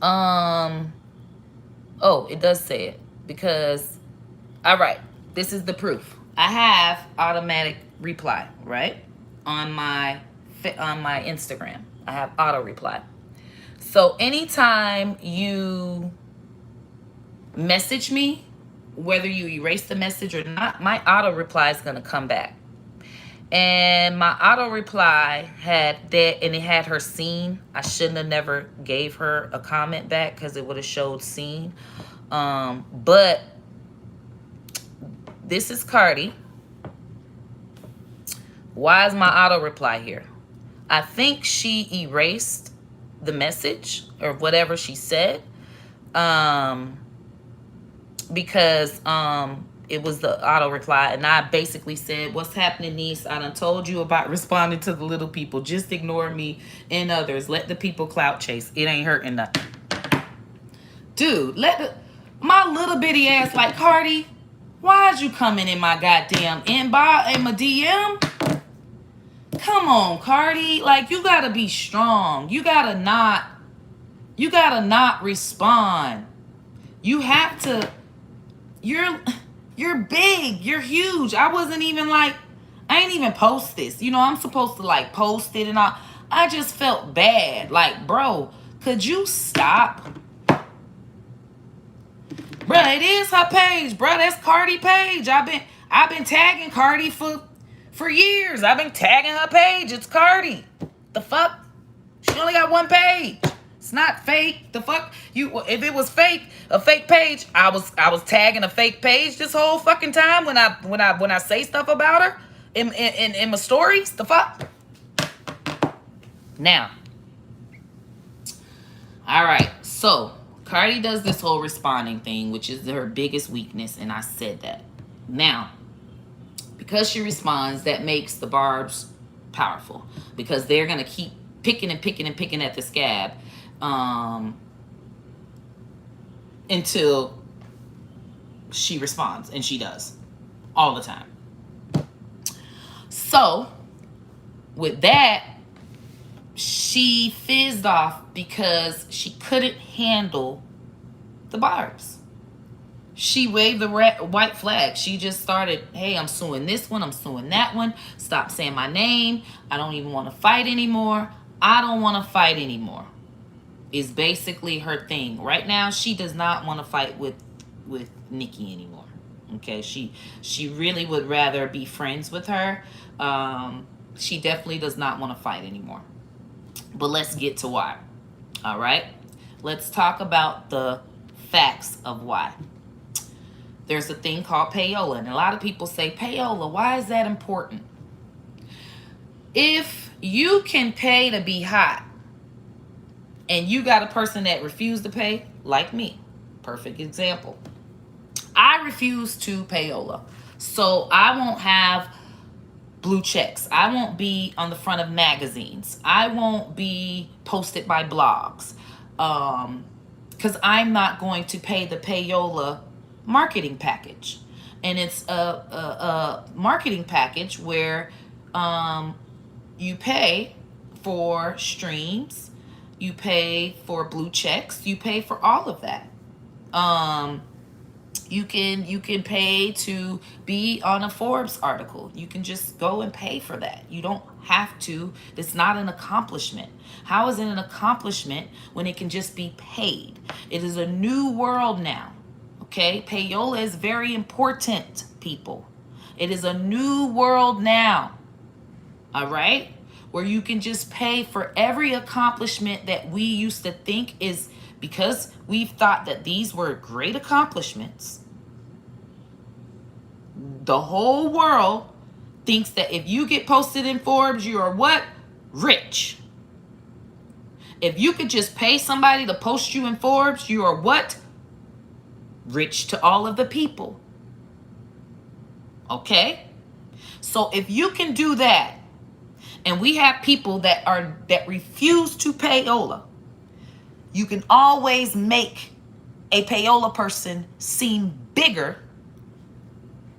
oh, it does say it because, all right, this is the proof. I have automatic reply, right? On my Instagram. I have auto reply. So anytime you message me, whether you erase the message or not, my auto reply is going to come back. And my auto reply had that, and it had her seen. I shouldn't have never gave her a comment back because it would have showed seen. But this is Cardi. Why is my auto reply here? I think she erased the message or whatever she said. Because it was the auto reply, and I basically said, what's happening, niece? I done told you about responding to the little people. Just ignore me and others. Let the people clout chase. It ain't hurting nothing. Dude, my little bitty ass like, Cardi, why'd you coming in my goddamn inbox in my DM? Come on, Cardi. Like, you gotta be strong. You gotta not respond. You have to. You're big. You're huge. I ain't even post this. You know, I'm supposed to like post it and all. I just felt bad. Like, bro, could you stop? Bro, it is her page, bro. That's Cardi page. I've been tagging Cardi for years. I've been tagging her page. It's Cardi. The fuck? She only got one page. It's not fake. The fuck? If it was fake, a fake page, I was tagging a fake page this whole fucking time when I say stuff about her in my stories. The fuck? Now. All right. So, Cardi does this whole responding thing, which is her biggest weakness, and I said that. Now, because she responds, that makes the Barbz powerful, because they're going to keep picking at the scab until she responds, and she does all the time. So with that, she fizzed off because she couldn't handle the Barbz. She waved the white flag. She just started, hey, I'm suing this one, I'm suing that one. Stop saying my name. I don't even want to fight anymore. I don't want to fight anymore. Is basically her thing. Right now, she does not want to fight with Nicki anymore. Okay, she really would rather be friends with her. She definitely does not want to fight anymore. But let's get to why. All right? Let's talk about the facts of why. There's a thing called payola, and a lot of people say, payola, why is that important? If you can pay to be hot, and you got a person that refused to pay, like me, perfect example. I refuse to payola, so I won't have blue checks. I won't be on the front of magazines. I won't be posted by blogs, because I'm not going to pay the payola marketing package. And it's a marketing package where you pay for streams, you pay for blue checks, you pay for all of that. You can pay to be on a Forbes article. You can just go and pay for that. You don't have to. It's not an accomplishment. How is it an accomplishment when it can just be paid? It is a new world now. Okay, payola is very important, people. It is a new world now. All right, where you can just pay for every accomplishment that we used to think is, because we've thought that these were great accomplishments. The whole world thinks that if you get posted in Forbes, you are what? Rich. If you could just pay somebody to post you in Forbes, you are what? Rich to all of the people. Okay? So if you can do that, and we have people that refuse to payola, you can always make a payola person seem bigger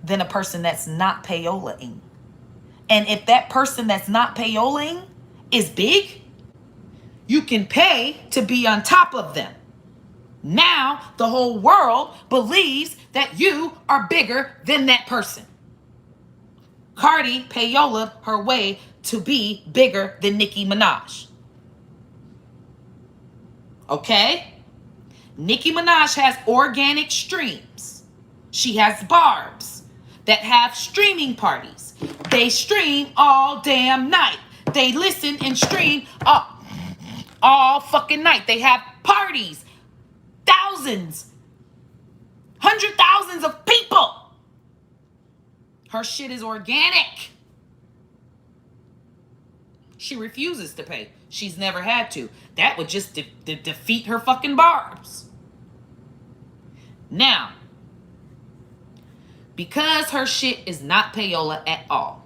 than a person that's not payolaing. And if that person that's not payolaing is big, you can pay to be on top of them. Now the whole world believes that you are bigger than that person. Cardi payola her way to be bigger than Nicki Minaj. Okay? Nicki Minaj has organic streams. She has Barbz that have streaming parties. They stream all damn night. They listen and stream all fucking night. They have parties. Thousands. 100,000s of people. Her shit is organic. She refuses to pay. She's never had to. That would just defeat her fucking Barbz. Now, because her shit is not payola at all,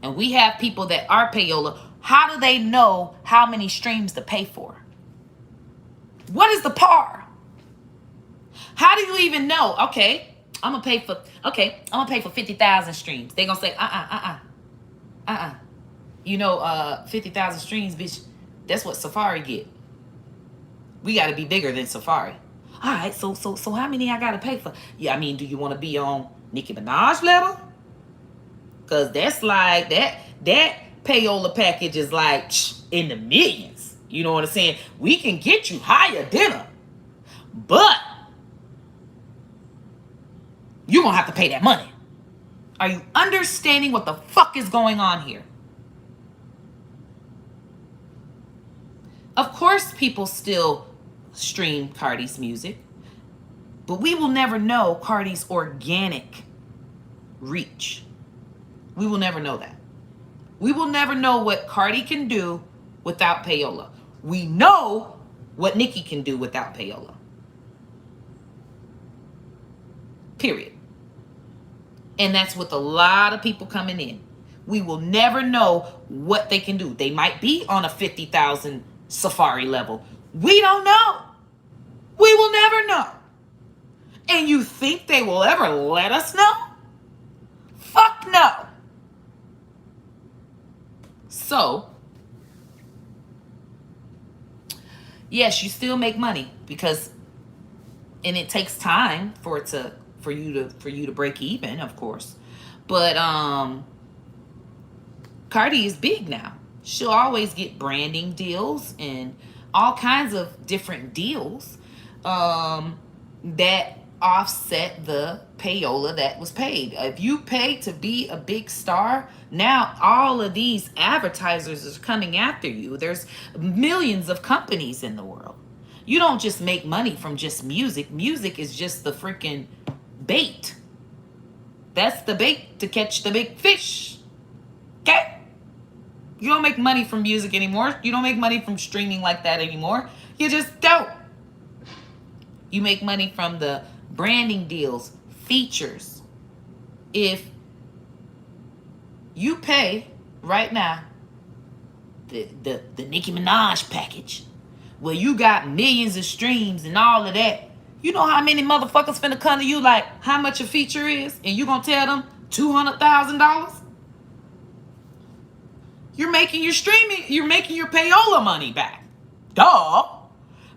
and we have people that are payola, how do they know how many streams to pay for? What is the par? How do you even know? Okay, I'm gonna pay for 50,000 streams. They gonna say, you know, 50,000 streams, bitch, that's what Safari get. We gotta be bigger than Safari. All right, so how many I gotta pay for? Yeah, I mean, do you want to be on Nicki Minaj level? Cause that's like that payola package is like in the millions. You know what I'm saying? We can get you higher dinner, but you're gonna have to pay that money. Are you understanding what the fuck is going on here? Of course, people still stream Cardi's music, but we will never know Cardi's organic reach. We will never know that. We will never know what Cardi can do without payola. We know what Nicki can do without payola. Period. And that's with a lot of people coming in. We will never know what they can do. They might be on a 50,000 Safari level. We don't know. We will never know. And you think they will ever let us know? Fuck no. So, yes, you still make money because, and it takes time for you to break even, of course. But Cardi is big now. She'll always get branding deals and all kinds of different deals that offset the payola that was paid. If you pay to be a big star, now all of these advertisers are coming after you. There's millions of companies in the world. You don't just make money from just music. Music is just the freaking bait. That's the bait to catch the big fish. Okay? You don't make money from music anymore. You don't make money from streaming like that anymore. You just don't. You make money from the branding deals, features. If you pay right now the Nicki Minaj package, where you got millions of streams and all of that, you know how many motherfuckers finna come to you like how much a feature is, and you gonna tell them $200,000? You're making your streaming, you're making your payola money back. Duh.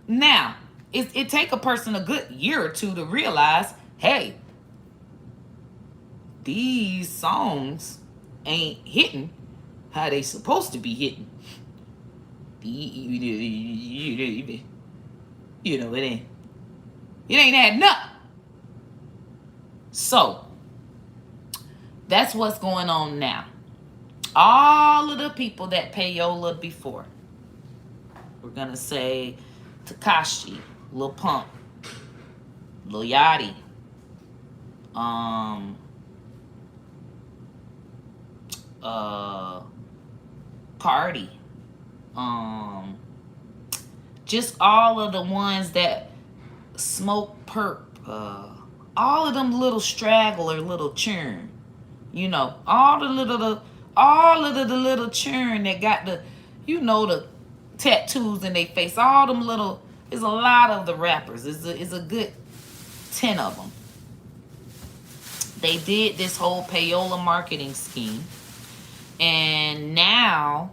Now, it take a person a good year or two to realize, hey, these songs ain't hitting how they supposed to be hitting. You know, it ain't adding up. So, that's what's going on now. All of the people that payola before, we're gonna say Tekashi, Lil Pump, Lil Yachty, Cardi, just all of the ones that smoke perp, all of them little straggler, little churn, you know, all of the little churn that got the, you know, the tattoos in their face, all them little There's a lot of the rappers. It's a good 10 of them. They did this whole payola marketing scheme. And now,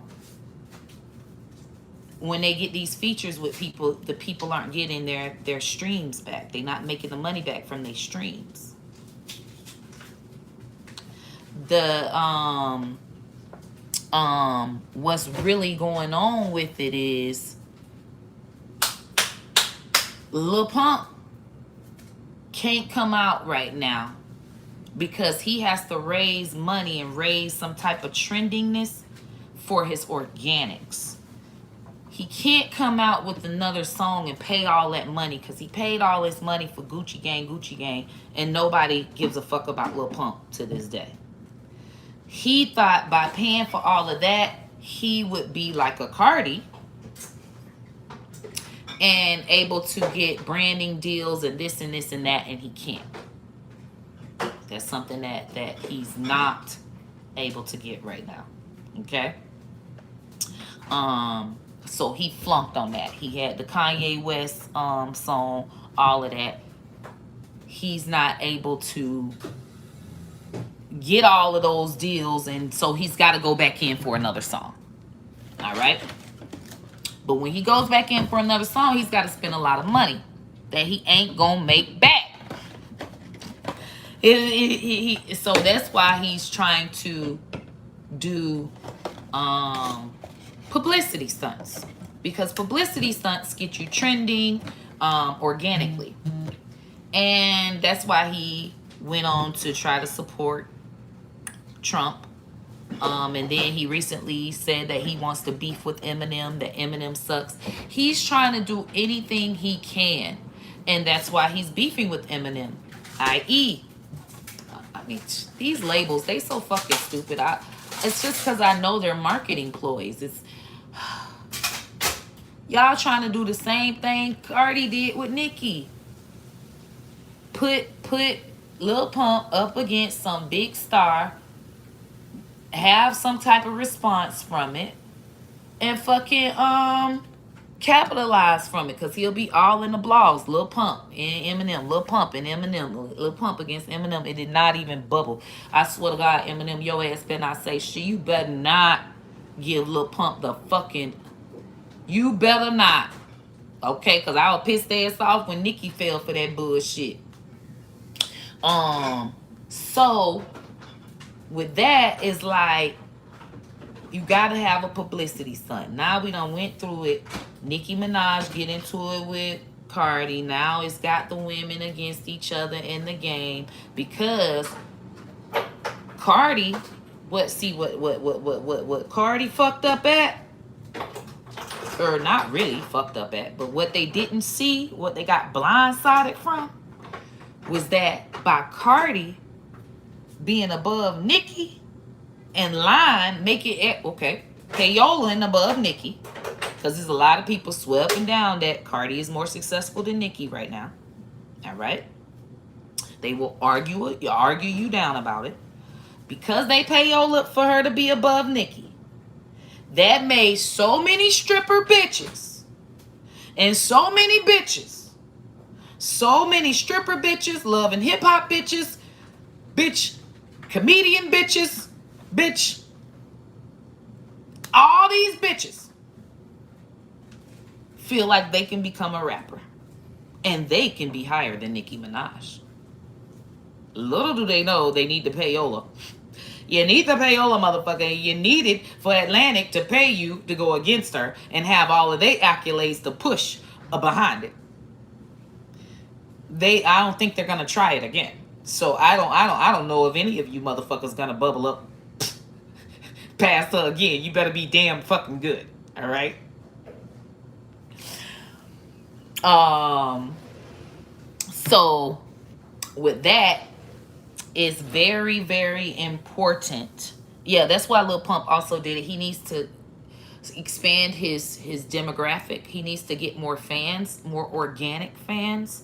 when they get these features with people, the people aren't getting their streams back. They're not making the money back from their streams. What's really going on with it is Lil Pump can't come out right now because he has to raise money and raise some type of trendiness for his organics. He can't come out with another song and pay all that money because he paid all his money for Gucci Gang, and nobody gives a fuck about Lil Pump to this day. He thought by paying for all of that, he would be like a Cardi and able to get branding deals and this and this and that, and he can't. That's something that he's not able to get right now. Okay? So he flunked on that. He had the Kanye West song, all of that. He's not able to get all of those deals, and so he's got to go back in for another song. All right? But when he goes back in for another song, he's got to spend a lot of money that he ain't gonna make back. So that's why he's trying to do publicity stunts, because publicity stunts get you trending organically. And that's why he went on to try to support Trump. And then he recently said that he wants to beef with Eminem, that Eminem sucks. He's trying to do anything he can, and that's why he's beefing with Eminem. I.e., I mean, these labels, they so fucking stupid. It's just because I know their marketing ploys. It's y'all trying to do the same thing Cardi did with Nicki. Put Lil Pump up against some big star, have some type of response from it, and fucking capitalize from it, because he'll be all in the blogs. Lil Pump and Eminem, Lil Pump and Eminem, Lil Pump against Eminem. It did not even bubble. I swear to God, Eminem, your ass better not say shit. You better not give Lil Pump the fucking, you better not. Okay, because I was pissed ass off when Nicki fell for that bullshit. So with that, it's like, you gotta have a publicity stunt. Now we done went through it. Nicki Minaj get into it with Cardi. Now it's got the women against each other in the game, because Cardi, what Cardi fucked up at, or not really fucked up at, but what they didn't see, what they got blindsided from, was that by Cardi being above Nicki and lying, make it, okay, payola above Nicki, because there's a lot of people swear up and down that Cardi is more successful than Nicki right now. All right? They will argue you down about it. Because they payola for her to be above Nicki, that made so many stripper bitches and so many stripper bitches, loving hip-hop bitches, bitch, comedian bitches, bitch, all these bitches feel like they can become a rapper, and they can be higher than Nicki Minaj. Little do they know they need the payola. You need the payola, motherfucker. You need it for Atlantic to pay you to go against her and have all of their accolades to push behind it. I don't think they're gonna try it again. So I don't know if any of you motherfuckers gonna bubble up past her again. You better be damn fucking good. All right. So with that, it's very, very important. Yeah, that's why Lil Pump also did it. He needs to expand his demographic. He needs to get more fans, more organic fans.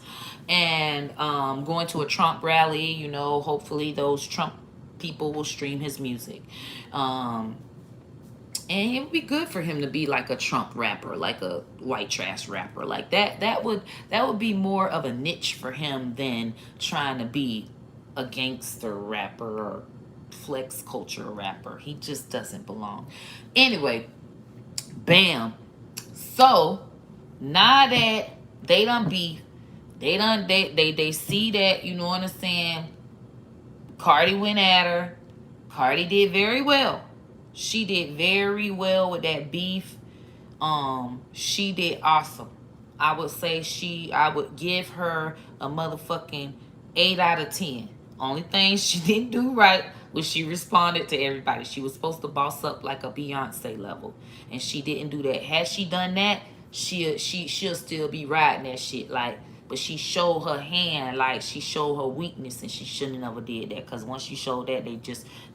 And going to a Trump rally, you know, hopefully those Trump people will stream his music. And it would be good for him to be like a Trump rapper, like a white trash rapper, like that. That would be more of a niche for him than trying to be a gangster rapper or flex culture rapper. He just doesn't belong. Anyway, bam. So now that they done beef, they see that, you know what I'm saying, Cardi went at her. Cardi did very well. She did very well with that beef. She did awesome. I would say I would give her a motherfucking 8 out of 10. Only thing she didn't do right was she responded to everybody. She was supposed to boss up like a Beyonce level, and she didn't do that. Had she done that, she'll still be riding that shit. Like, but she showed her hand, like she showed her weakness, and she shouldn't have never did that. Cause once you showed that, they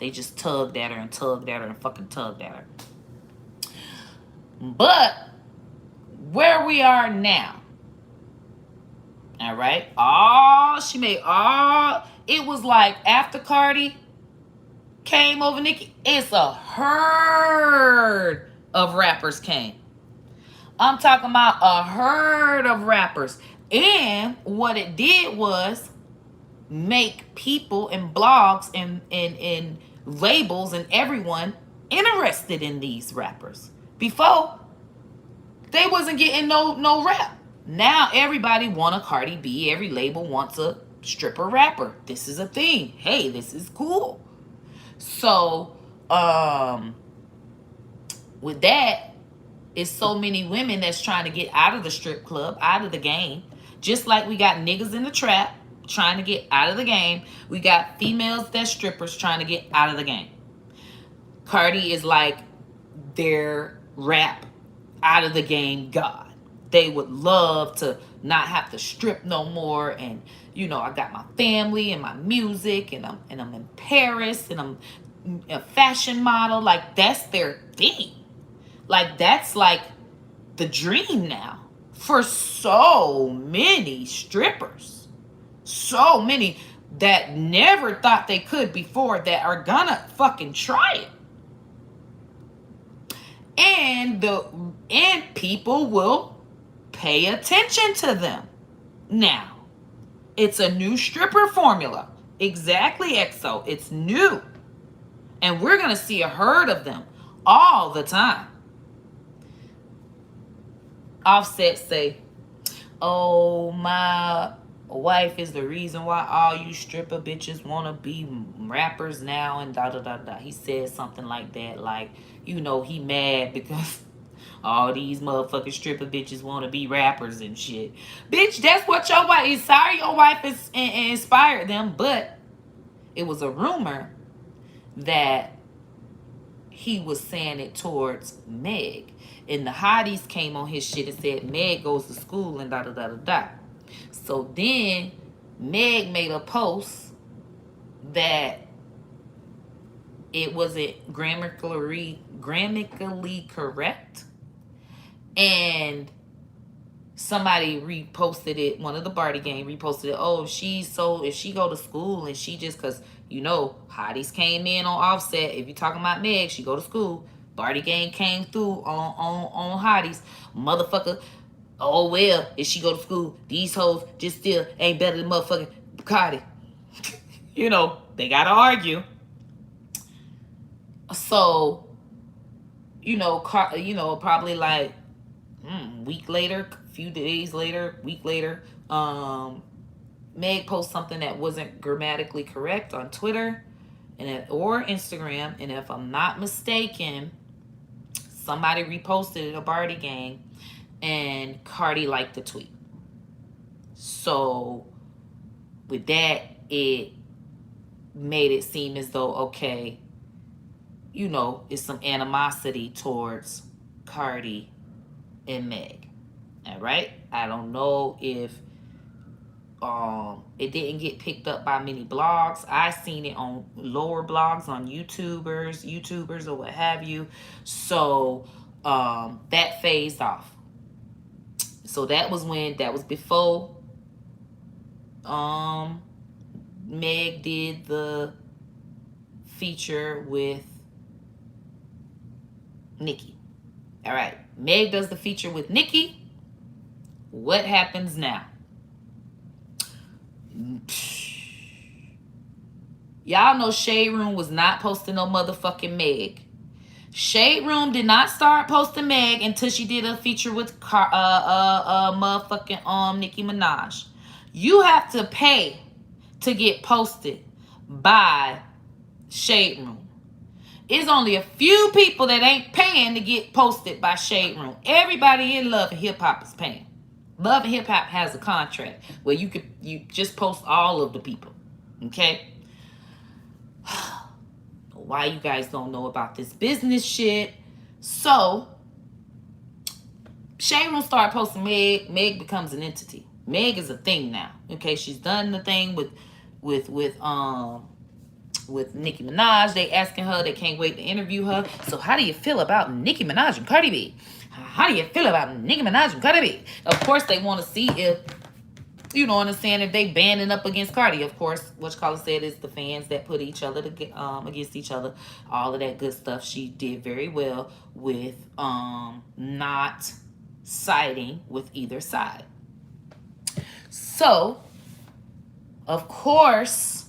just tugged at her and tugged at her and fucking tugged at her. But where we are now, all right, she made it was like after Cardi came over Nicki, it's a herd of rappers came. I'm talking about a herd of rappers. And what it did was make people and blogs and labels and everyone interested in these rappers. Before, they wasn't getting no rap. Now everybody want a Cardi B. Every label wants a stripper rapper. This is a thing. Hey, this is cool. So, with that, it's so many women that's trying to get out of the strip club, out of the game. Just like we got niggas in the trap trying to get out of the game, we got females that's strippers trying to get out of the game. Cardi is like their rap out of the game god. They would love to not have to strip no more, and you know, I got my family and my music, and I'm in Paris, and I'm a fashion model. Like, that's their thing. Like, that's like the dream now for so many strippers. So many that never thought they could before, that are gonna fucking try it. And people will pay attention to them. Now, it's a new stripper formula. Exactly, EXO. It's new. And we're going to see a herd of them all the time. Offset say, oh, my wife is the reason why all you stripper bitches want to be rappers now, and da da da da. He said something like that, like, you know, he mad because all these motherfucking stripper bitches want to be rappers and shit. Bitch, that's what your wife is. Sorry your wife is inspired them, but it was a rumor that he was saying it towards Meg. And the hotties came on his shit and said Meg goes to school and da da da da da. So then Meg made a post that it wasn't grammatically correct. And somebody reposted it. One of the Barty gang reposted it. Oh, if she go to school and she just, because, you know, hotties came in on Offset. If you're talking about Meg, she go to school. Barty gang came through on hotties. Motherfucker, oh, well, if she go to school, these hoes just still ain't better than motherfucking Cardi. You know, they got to argue. So, you know, probably like week later, few days later, week later, Meg posts something that wasn't grammatically correct on Twitter or Instagram. And if I'm not mistaken, somebody reposted it, a Barty gang, and Cardi liked the tweet. So with that, it made it seem as though, okay, you know, it's some animosity towards Cardi and Meg. All right? I don't know if it didn't get picked up by many blogs. I seen it on lower blogs, on YouTubers or what have you. So that phased off. So that was before Meg did the feature with Nicki. All right. Meg does the feature with Nicki. What happens now? Y'all know Shade Room was not posting no motherfucking Meg. Shade Room did not start posting Meg until she did a feature with motherfucking Nicki Minaj. You have to pay to get posted by Shade Room. It's only a few people that ain't paying to get posted by Shade Room. Everybody in Love and Hip Hop is paying. Love and Hip Hop has a contract where you just post all of the people. Okay? Why you guys don't know about this business shit? So, Shade Room started posting Meg. Meg becomes an entity. Meg is a thing now. Okay, she's done the thing with Nicki Minaj. They asking her. They can't wait to interview her. So, how do you feel about Nicki Minaj and Cardi B? How do you feel about Nicki Minaj and Cardi B? Of course, they want to see if, you know what I'm saying, if they banding up against Cardi. Of course, what Carla said is the fans that put each other against each other. All of that good stuff. She did very well with not siding with either side. So, of course,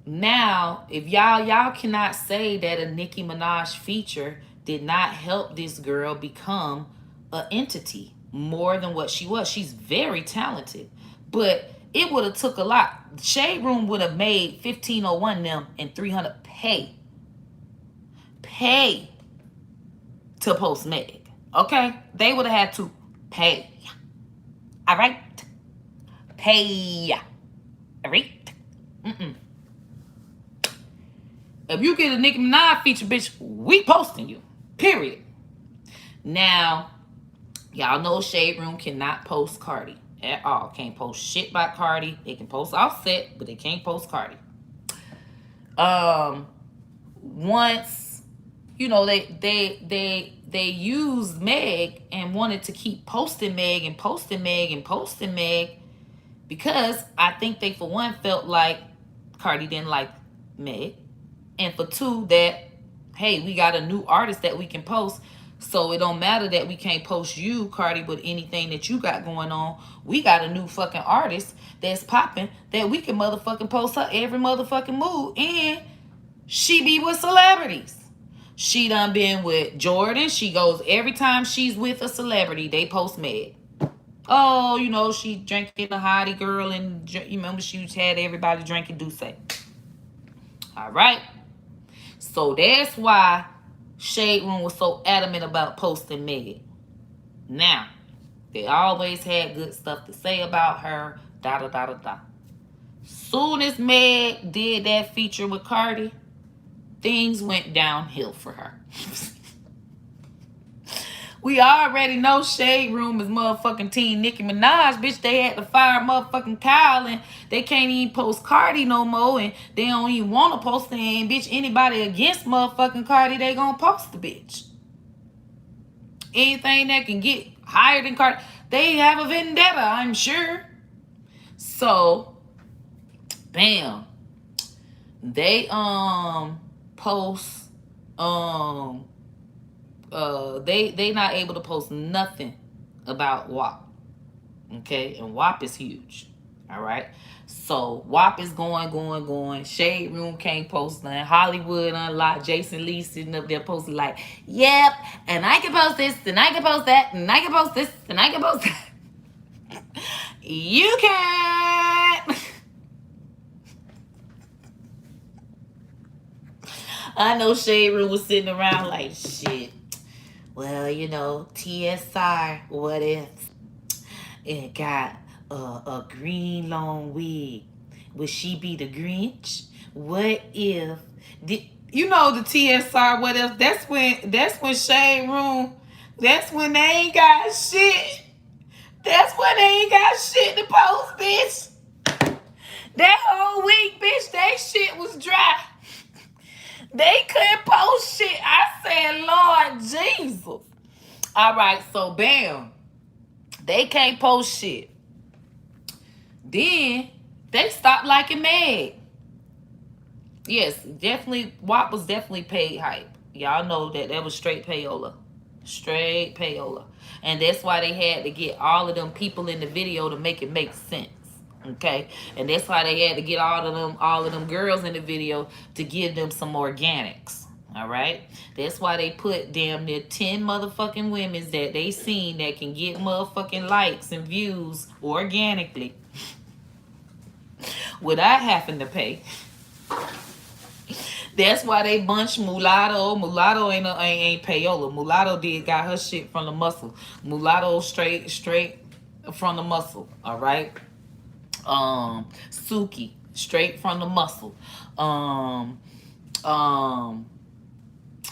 now, if y'all cannot say that a Nicki Minaj feature did not help this girl become an entity more than what she was. She's very talented. But it would have took a lot. Shade Room would have made 1501 them and 300 pay to post Meg. Okay? They would have had to pay. All right? Pay. All right? If you get a Nicki Minaj feature, bitch, we posting you. Period. Now, y'all know Shade Room cannot post Cardi at all. Can't post shit about Cardi. They can post Offset, but they can't post Cardi. Once, you know, they used Meg and wanted to keep posting Meg and posting Meg and posting Meg because I think they, for one, felt like Cardi didn't like Meg. And for two, that, hey, we got a new artist that we can post. So it don't matter that we can't post you, Cardi, with anything that you got going on. We got a new fucking artist that's popping that we can motherfucking post her every motherfucking move. And she be with celebrities. She done been with Jordan. She goes every time she's with a celebrity, they post Meg. Oh, you know, she drinking a hottie girl and you remember she had everybody drinking Douce. All right. So that's why Shade Room was so adamant about posting Meg. Now, they always had good stuff to say about her. Soon as Meg did that feature with Cardi, things went downhill for her. We already know Shade Room is motherfucking Team Nicki Minaj. Bitch, they had to fire motherfucking Kyle and they can't even post Cardi no more. And they don't even want to post her. And bitch, anybody against motherfucking Cardi, they gonna post the bitch. Anything that can get higher than Cardi, they have a vendetta, I'm sure. So, bam. They post they not able to post nothing about WAP. Okay? And WAP is huge. All right? So WAP is going. Shade Room can't post nothing. Hollywood unlocked. Jason Lee sitting up there posting like, yep, and I can post this, and I can post that, and I can post this, and I can post that. You can't. I know Shade Room was sitting around like, shit. Well, you know, TSR, what if it got a green long wig? Would she be the Grinch? What if, you know, the TSR, what if? That's when Shade Room, that's when they ain't got shit. That's when they ain't got shit to post, bitch. That whole week, bitch, that shit was dry. They couldn't post shit. I said, Lord Jesus. All right, so bam. They can't post shit. Then they stopped liking Meg. Yes, definitely. WAP was definitely paid hype. Y'all know that was straight payola. Straight payola. And that's why they had to get all of them people in the video to make it make sense. Okay? And that's why they had to get all of them girls in the video to give them some organics. All right? That's why they put damn near 10 motherfucking women that they seen that can get motherfucking likes and views organically without having to pay. That's why they bunched Mulatto. Mulatto ain't payola. Mulatto got her shit from the muscle. Mulatto straight from the muscle. All right. Suki straight from the muscle.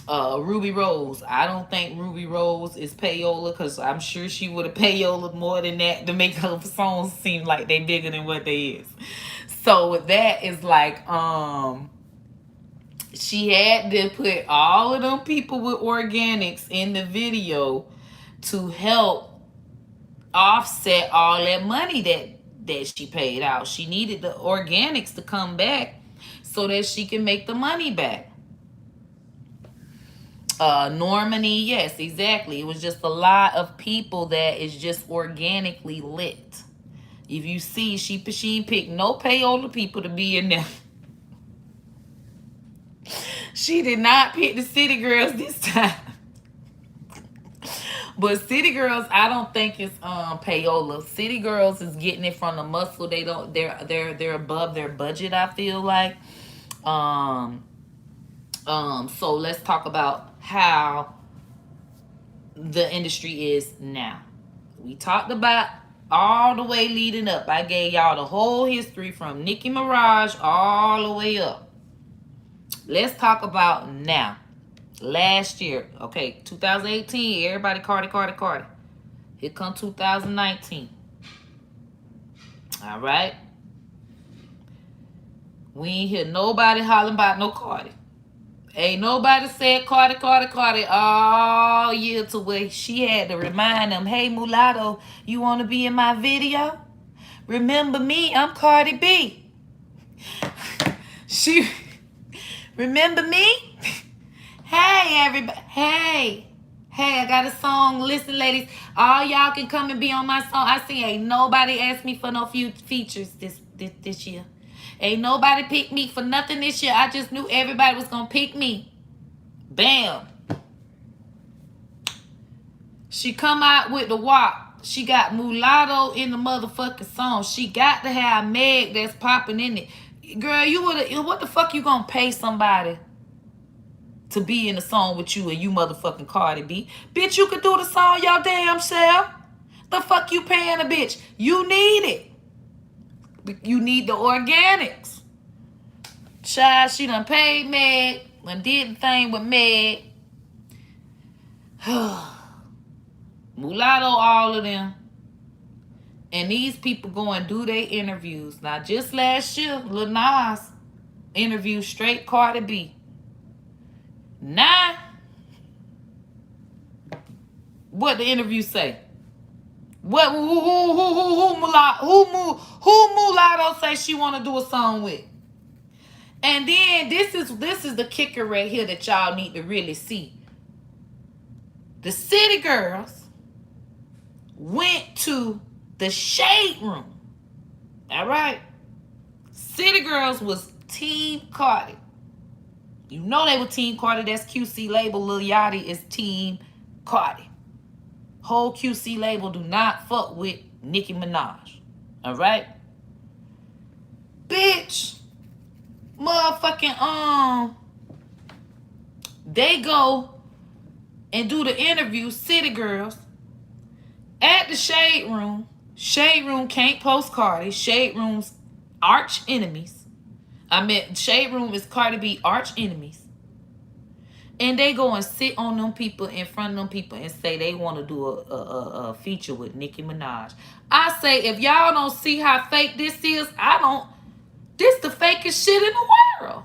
Ruby Rose. I don't think Ruby Rose is payola because I'm sure she would have payola more than that to make her songs seem like they bigger than what they is. So with that is like she had to put all of them people with organics in the video to help offset all that money that she paid out. She needed the organics to come back so that she can make the money back. Normani, yes, exactly. It was just a lot of people that is just organically lit. If you see, she picked no payola people to be in there. She did not pick the city girls this time. But city girls, I don't think it's payola. City girls is getting it from the muscle. They're above their budget, I feel like. So let's talk about how the industry is now. We talked about all the way leading up. I gave y'all the whole history from Nicki Minaj all the way up. Let's talk about now. Last year, okay, 2018, everybody Cardi. Here come 2019. All right. We ain't hear nobody hollering about no Cardi. Ain't nobody said Cardi all year to where she had to remind them, hey, Mulatto, you want to be in my video? Remember me, I'm Cardi B. She... Remember me? Hey, everybody. Hey, I got a song. Listen, ladies. All y'all can come and be on my song. I see ain't nobody asked me for no few features this year. Ain't nobody picked me for nothing this year. I just knew everybody was going to pick me. Bam. She come out with the WAP. She got Mulatto in the motherfucking song. She got to have Meg that's popping in it. Girl, what the fuck you gonna pay somebody to be in the song with you and you motherfucking Cardi B? Bitch, you could do the song your damn self. The fuck you paying a bitch? You need it. You need the organics. Child, she done paid Meg. Done did the thing with Meg. Mulatto, all of them. And these people go and do their interviews. Now, just last year, Lil Nas interviewed straight Cardi B. Now, what the interview say? What who Mulatto say she want to do a song with? And then this is the kicker right here that y'all need to really see. The city girls went to the shade room. All right. City girls was Team Cardi. You know they were Team Cardi. That's QC label. Lil Yachty is Team Cardi. Whole QC label do not fuck with Nicki Minaj. All right. Bitch. Motherfucking they go and do the interview, city girls, at the shade room. Shade Room can't post Cardi. Shade Room's arch enemies. I mean, Shade Room is Cardi B arch enemies. And they go and sit on them people in front of them people and say they want to do a feature with Nicki Minaj. I say, if y'all don't see how fake this is, this the fakest shit in the world.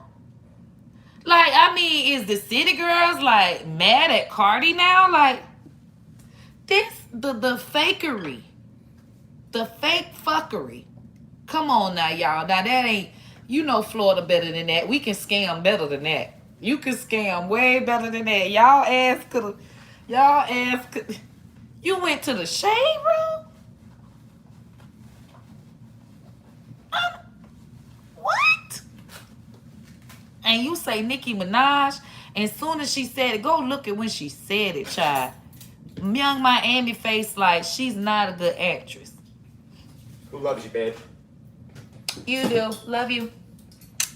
Like, I mean, is the city girls like mad at Cardi now? Like, this, the fakery. The fake fuckery. Come on now, y'all. Now, that ain't, you know Florida better than that. We can scam better than that. You can scam way better than that. Y'all ass could have, Y'all ask, you went to the shade room? What? And you say Nicki Minaj, and as soon as she said it, go look at when she said it, child. Young Miami face like she's not a good actress. Who loves you, babe? You do. Love you.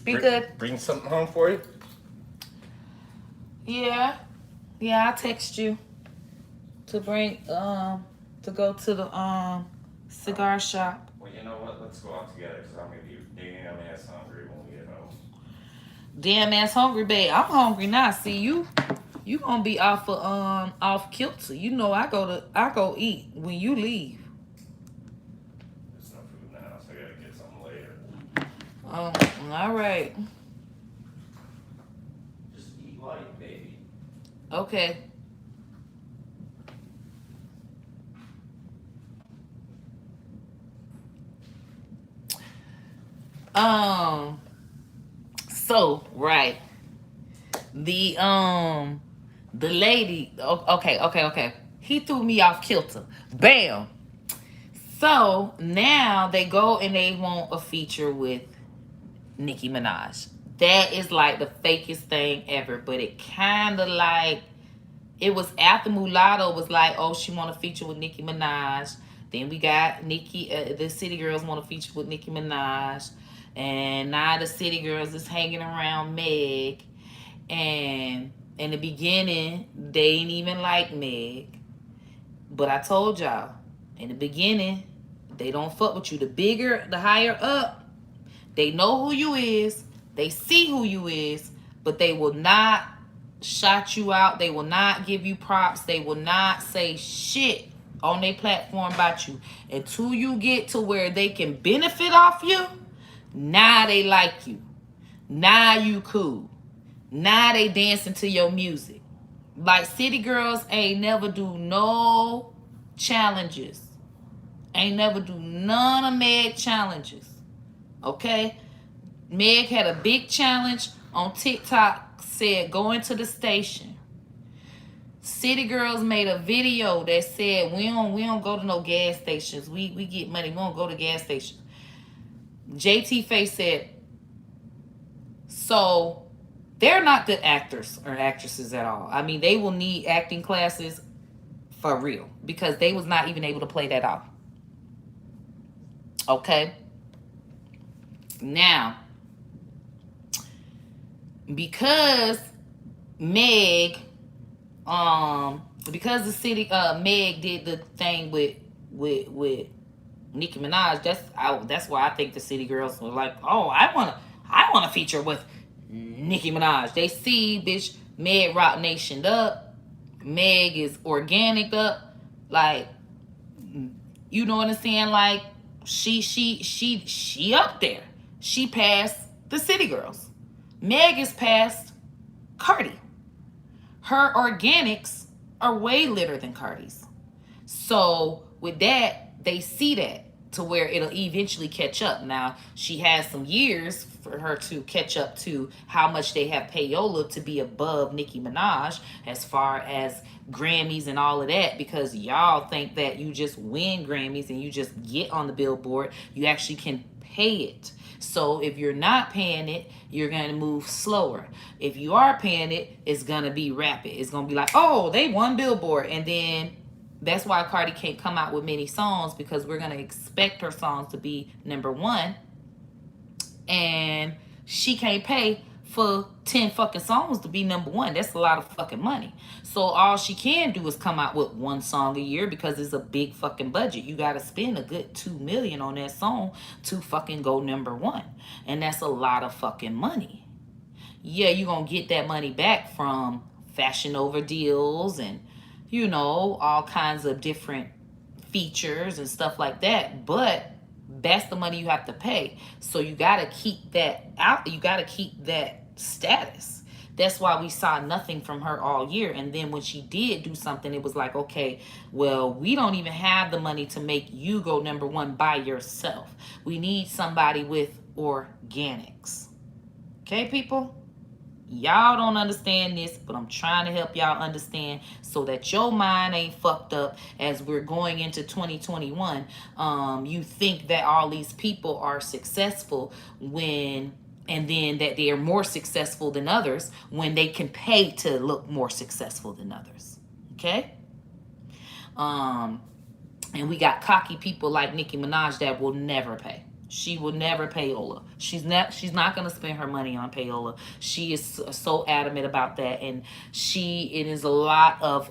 Be good. Bring something home for you? Yeah. Yeah, I'll text you to bring to go to the cigar shop. Well, you know what? Let's go out together because I'm gonna be damn ass hungry when we get home. Damn ass hungry, babe. I'm hungry now. See you gonna be off of off kilter. You know I go eat when you leave. There's no food in the house. I gotta get something later. All right. Just eat light, baby. Okay. So right. The lady, okay. He threw me off kilter. Bam. So now they go and they want a feature with Nicki Minaj. That is like the fakest thing ever, but it kind of like, it was after Mulatto was like, oh, she want to feature with Nicki Minaj. Then we got the City Girls want to feature with Nicki Minaj. And now the City Girls is hanging around Meg. And in the beginning, they ain't even like Meg. But I told y'all, in the beginning, they don't fuck with you. The higher up, they know who you is. They see who you is. But they will not shout you out. They will not give you props. They will not say shit on their platform about you. Until you get to where they can benefit off you, now they like you. Now you cool. Now they dancing to your music. Like City Girls ain't never do no challenges. Ain't never do none of Meg challenges. Okay? Meg had a big challenge on TikTok, said go into the station. City Girls made a video that said we don't go to no gas stations. We get money. We don't go to gas stations. JT Face said, so they're not good actors or actresses at all. I mean, they will need acting classes for real because they was not even able to play that off. Okay? Now, because Meg, because the city, Meg did the thing with Nicki Minaj. That's why I think the City Girls were like, oh, I wanna feature with Nicki Minaj. They see, bitch, Meg Rock Nation up. Meg is organic up. Like, you know what I'm saying? Like, she up there. She passed the City Girls. Meg is past Cardi. Her organics are way litter than Cardi's. So with that, they see that to where it'll eventually catch up. Now, she has some years for her to catch up to how much they have payola to be above Nicki Minaj as far as Grammys and all of that, because y'all think that you just win Grammys and you just get on the Billboard. You actually can pay it. So if you're not paying it, you're going to move slower. If you are paying it, it's going to be rapid. It's going to be like, oh, they won Billboard. And then that's why Cardi can't come out with many songs, because we're going to expect her songs to be number one. And she can't pay for 10 fucking songs to be number one. That's a lot of fucking money. So all she can do is come out with one song a year because it's a big fucking budget. You got to spend a good $2 million on that song to fucking go number one. And that's a lot of fucking money. Yeah, you're going to get that money back from Fashion Over deals and, you know, all kinds of different features and stuff like that. But that's the money you have to pay. So you got to keep that out. You got to keep that status. That's why we saw nothing from her all year. And then when she did do something, it was like, okay, well, we don't even have the money to make you go number one by yourself. We need somebody with organics. Okay, people? Y'all don't understand this, but I'm trying to help y'all understand so that your mind ain't fucked up as we're going into 2021. You think that all these people are successful and then that they are more successful than others when they can pay to look more successful than others. Okay? And we got cocky people like Nicki Minaj that will never pay. She will never payola. She's not gonna spend her money on payola. She is so adamant about that, and it is a lot of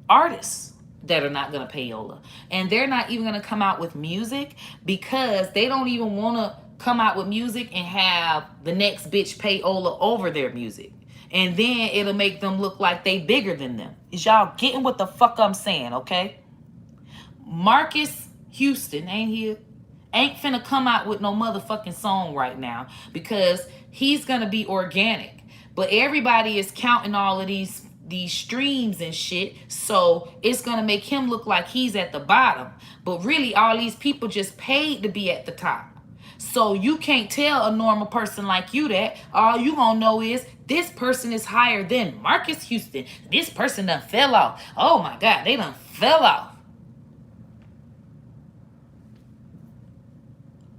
artists that are not gonna payola, and they're not even gonna come out with music because they don't even want to come out with music and have the next bitch payola over their music, and then it'll make them look like they bigger than them. Is y'all getting what the fuck I'm saying? Okay. Marcus Houston ain't finna come out with no motherfucking song right now because he's gonna be organic. But everybody is counting all of these streams and shit, so it's gonna make him look like he's at the bottom. But really, all these people just paid to be at the top. So you can't tell a normal person like you that. All you gonna know is this person is higher than Marcus Houston. This person done fell off. Oh my God, they done fell off.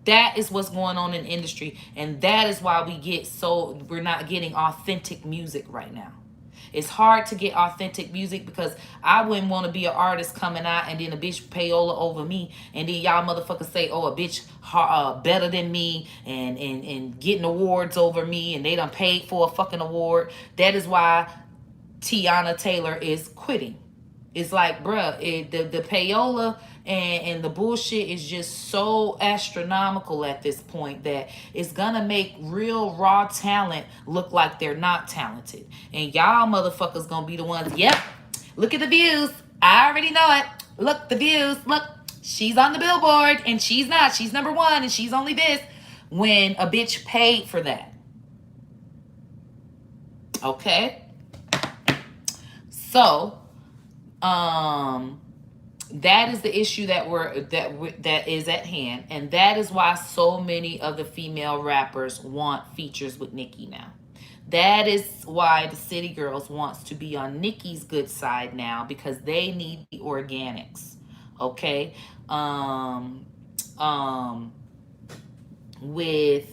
That is what's going on in the industry. And that is why we're not getting authentic music right now. It's hard to get authentic music because I wouldn't want to be an artist coming out and then a bitch payola over me. And then y'all motherfuckers say, oh, a bitch better than me and getting awards over me. And they done paid for a fucking award. That is why Tiana Taylor is quitting. It's like, bruh, the payola and the bullshit is just so astronomical at this point that it's gonna make real raw talent look like they're not talented. And y'all motherfuckers gonna be the ones, yep, look at the views. I already know it. Look, the views. Look, she's on the billboard and she's not. She's number one and she's only this. When a bitch paid for that. Okay? So, that is the issue that is at hand, and that is why so many of the female rappers want features with Nicki now. That is why the City Girls wants to be on Nicki's good side now because they need the organics. Okay? With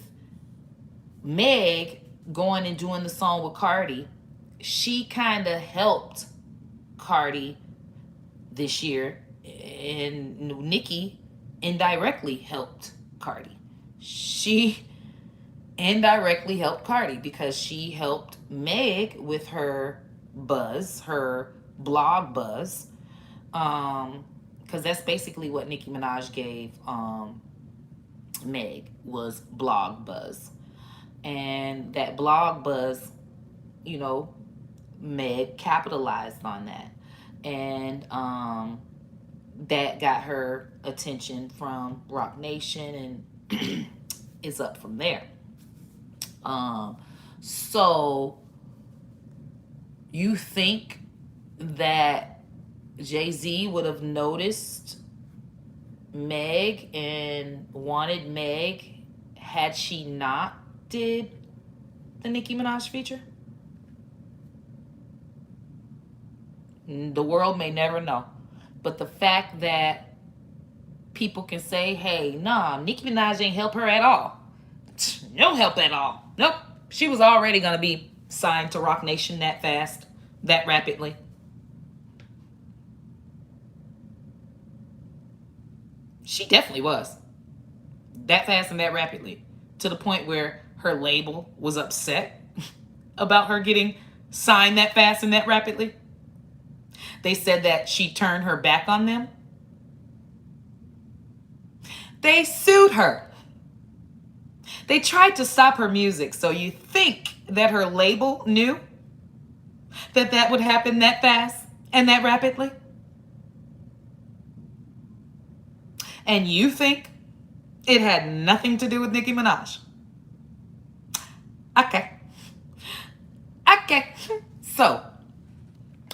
Meg going and doing the song with Cardi, she kind of helped Cardi this year, and Nicki indirectly helped Cardi. She indirectly helped Cardi because she helped Meg with her buzz, her blog buzz, because that's basically what Nicki Minaj gave Meg, was blog buzz. And that blog buzz, you know, Meg capitalized on that. And that got her attention from Roc Nation and is up from there. So you think that Jay-Z would have noticed Meg and wanted Meg had she not did the Nicki Minaj feature? The world may never know. But the fact that people can say, hey, nah, Nicki Minaj ain't help her at all. No help at all. Nope. She was already going to be signed to Roc Nation that fast, that rapidly. She definitely was. That fast and that rapidly. To the point where her label was upset about her getting signed that fast and that rapidly. They said that she turned her back on them. They sued her. They tried to stop her music. So you think that her label knew that that would happen that fast and that rapidly? And you think it had nothing to do with Nicki Minaj? Okay. Okay. So,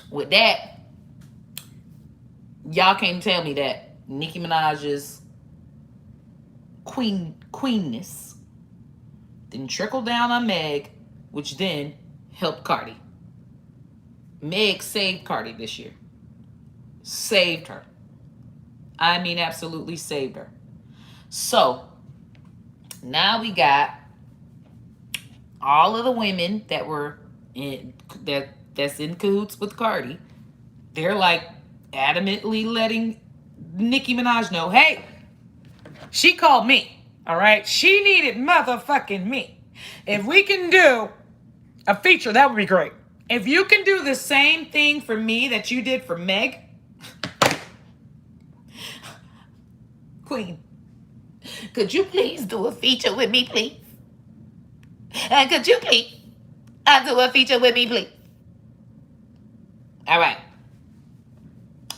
with that, y'all can't tell me that Nicki Minaj's queenness didn't trickle down on Meg, which then helped Cardi. Meg saved Cardi this year. Saved her. I mean, absolutely saved her. So now we got all of the women that were in that's in cahoots with Cardi. They're like adamantly letting Nicki Minaj know, hey, she called me. All right, she needed motherfucking me. If we can do a feature, that would be great. If you can do the same thing for me that you did for Meg, Queen, could you please do a feature with me, please? And could you please do a feature with me, please? All right.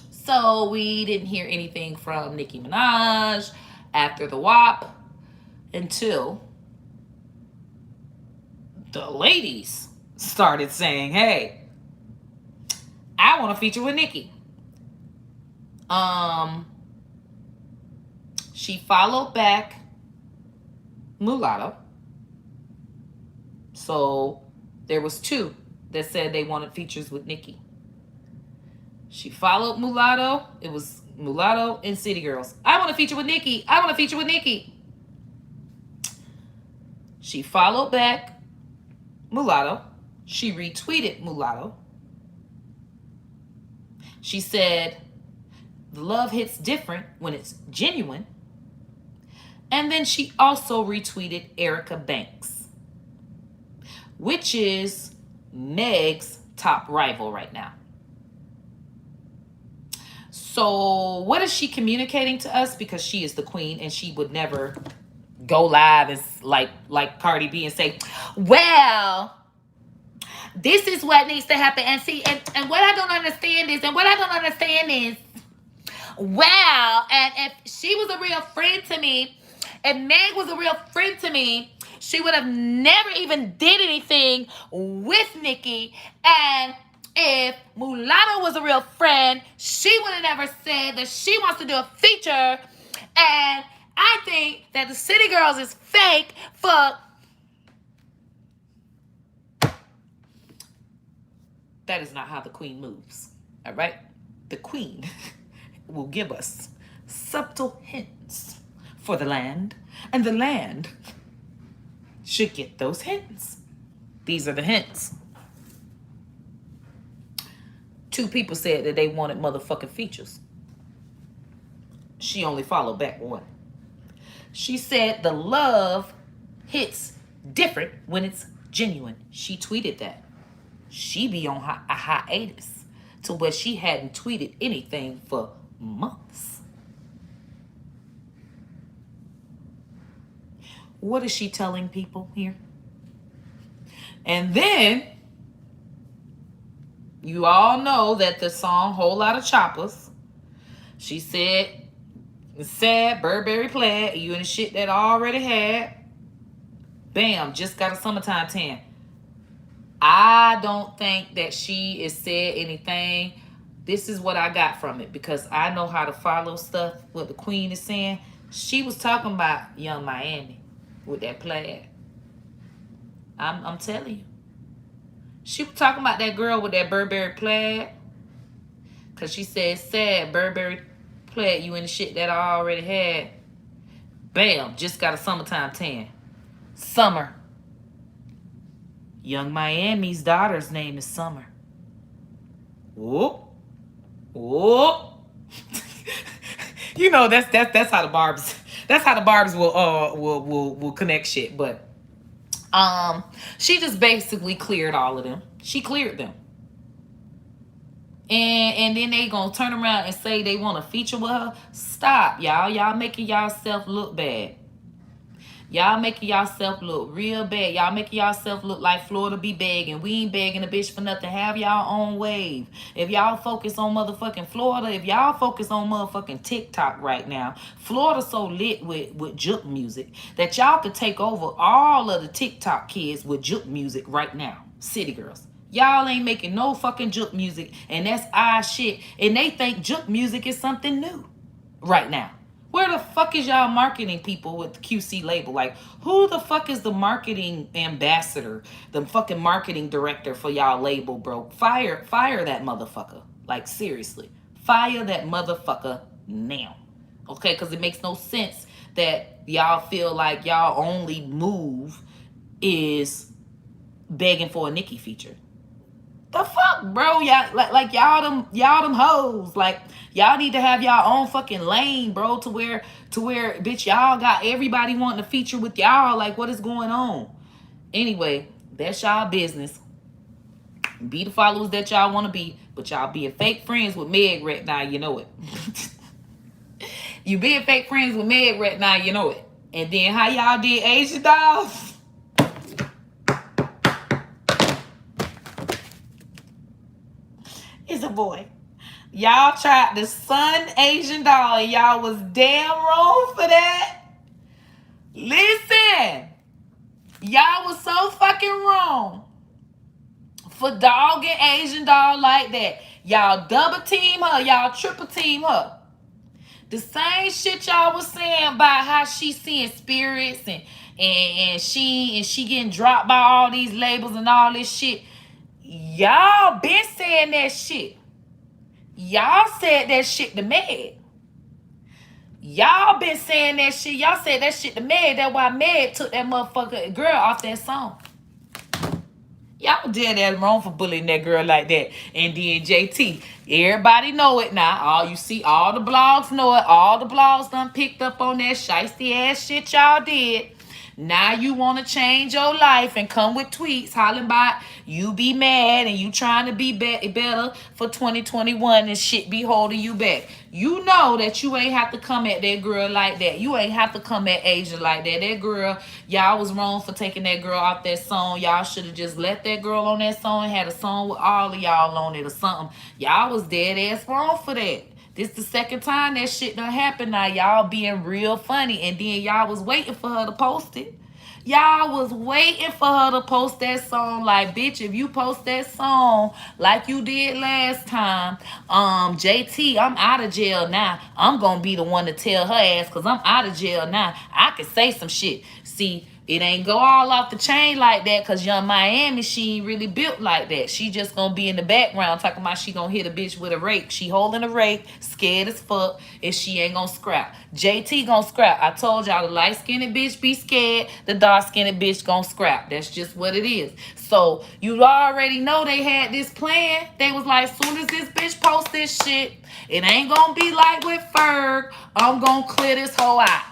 So we didn't hear anything from Nicki Minaj after the WAP until the ladies started saying, hey, I want to feature with Nicki. She followed back Mulatto. So there was two that said they wanted features with Nicki. She followed Mulatto. It was Mulatto and City Girls. I want to feature with Nicki. I want to feature with Nicki. She followed back Mulatto. She retweeted Mulatto. She said, the love hits different when it's genuine. And then she also retweeted Erica Banks, which is Meg's top rival right now. So what is she communicating to us? Because she is the queen and she would never go live as like Cardi B and say, well, this is what needs to happen. And see, and what I don't understand is, well, and if she was a real friend to me, if Meg was a real friend to me, she would have never even did anything with Nicki. And if Mulatto was a real friend, she would have never said that she wants to do a feature. And I think that the City Girls is fake for... That is not how the queen moves. All right? The queen will give us subtle hints for the land, and the land should get those hints. These are the hints. Two people said that they wanted motherfucking features. She only followed back one. She said the love hits different when it's genuine. She tweeted that. She be on a hiatus to where she hadn't tweeted anything for months. What is she telling people here? And then you all know that the song Whole Lot of Choppers, she said, sad Burberry plaid, you and the shit that I already had. Bam, just got a summertime tan. I don't think that she has said anything. This is what I got from it, because I know how to follow stuff, what the queen is saying. She was talking about Young Miami with that plaid. I'm telling you. She was talking about that girl with that Burberry plaid. Because she said, sad Burberry plaid, you in the shit that I already had. Bam, just got a summertime tan. Summer. Young Miami's daughter's name is Summer. Whoop. Whoop. You know, that's how the Barbz, that's how the Barbz will connect shit. But she just basically cleared all of them. She cleared them. And then they gonna turn around and say they want to feature with her. Stop, y'all. Y'all making yourself look bad. Y'all making yourself look real bad. Y'all making yourself look like Florida be begging. We ain't begging a bitch for nothing. Have y'all own wave. If y'all focus on motherfucking Florida, if y'all focus on motherfucking TikTok right now, Florida so lit with juke music that y'all could take over all of the TikTok kids with juke music right now. City girls. Y'all ain't making no fucking juke music, and that's our shit. And they think juke music is something new right now. Where the fuck is y'all marketing people with the QC label? Like, who the fuck is the marketing ambassador, the fucking marketing director for y'all label, bro? Fire that motherfucker. Like, seriously. Fire that motherfucker now. Okay? Because it makes no sense that y'all feel like y'all only move is begging for a Nicki feature. The fuck, bro? Y'all like y'all them hoes. Like, y'all need to have y'all own fucking lane, bro, to where bitch y'all got everybody wanting to feature with y'all. Like, what is going on? Anyway, that's y'all business. Be the followers that y'all want to be, but y'all being fake friends with Meg right now, you know it. You being fake friends with Meg right now, you know it. And then how y'all did Asian dolls? It's a boy. Y'all tried to sun Asian doll and y'all was damn wrong for that. Listen, y'all was so fucking wrong for dogging Asian doll like that. Y'all double team her, y'all triple team her. The same shit y'all was saying about how she seeing spirits and she getting dropped by all these labels and all this shit. Y'all been saying that shit. Y'all said that shit to Meg. Y'all been saying that shit. Y'all said that shit to Meg. That's why Meg took that motherfucker girl off that song. Y'all did that wrong for bullying that girl like that. And then JT, everybody know it now. All you see, all the blogs know it. All the blogs done picked up on that shiesty ass shit y'all did. Now you want to change your life and come with tweets hollering about you be mad and you trying to be better for 2021 and shit be holding you back. You know that you ain't have to come at that girl like that. You ain't have to come at Asia like that. That girl, y'all was wrong for taking that girl off that song. Y'all should have just let that girl on that song and had a song with all of y'all on it or something. Y'all was dead ass wrong for that. This the second time that shit done happened now. Y'all being real funny. And then y'all was waiting for her to post it. Y'all was waiting for her to post that song. Like, bitch, if you post that song like you did last time, JT, I'm out of jail now. I'm gonna be the one to tell her ass because I'm out of jail now. I can say some shit. See, it ain't go all off the chain like that because Young Miami, she ain't really built like that. She just gonna be in the background talking about she gonna hit a bitch with a rake. She holding a rake, scared as fuck, and she ain't gonna scrap. JT gonna scrap. I told y'all the light-skinned bitch be scared, the dark-skinned bitch gonna scrap. That's just what it is. So you already know they had this plan. They was like, as soon as this bitch post this shit, it ain't gonna be like with Ferg. I'm gonna clear this hoe out.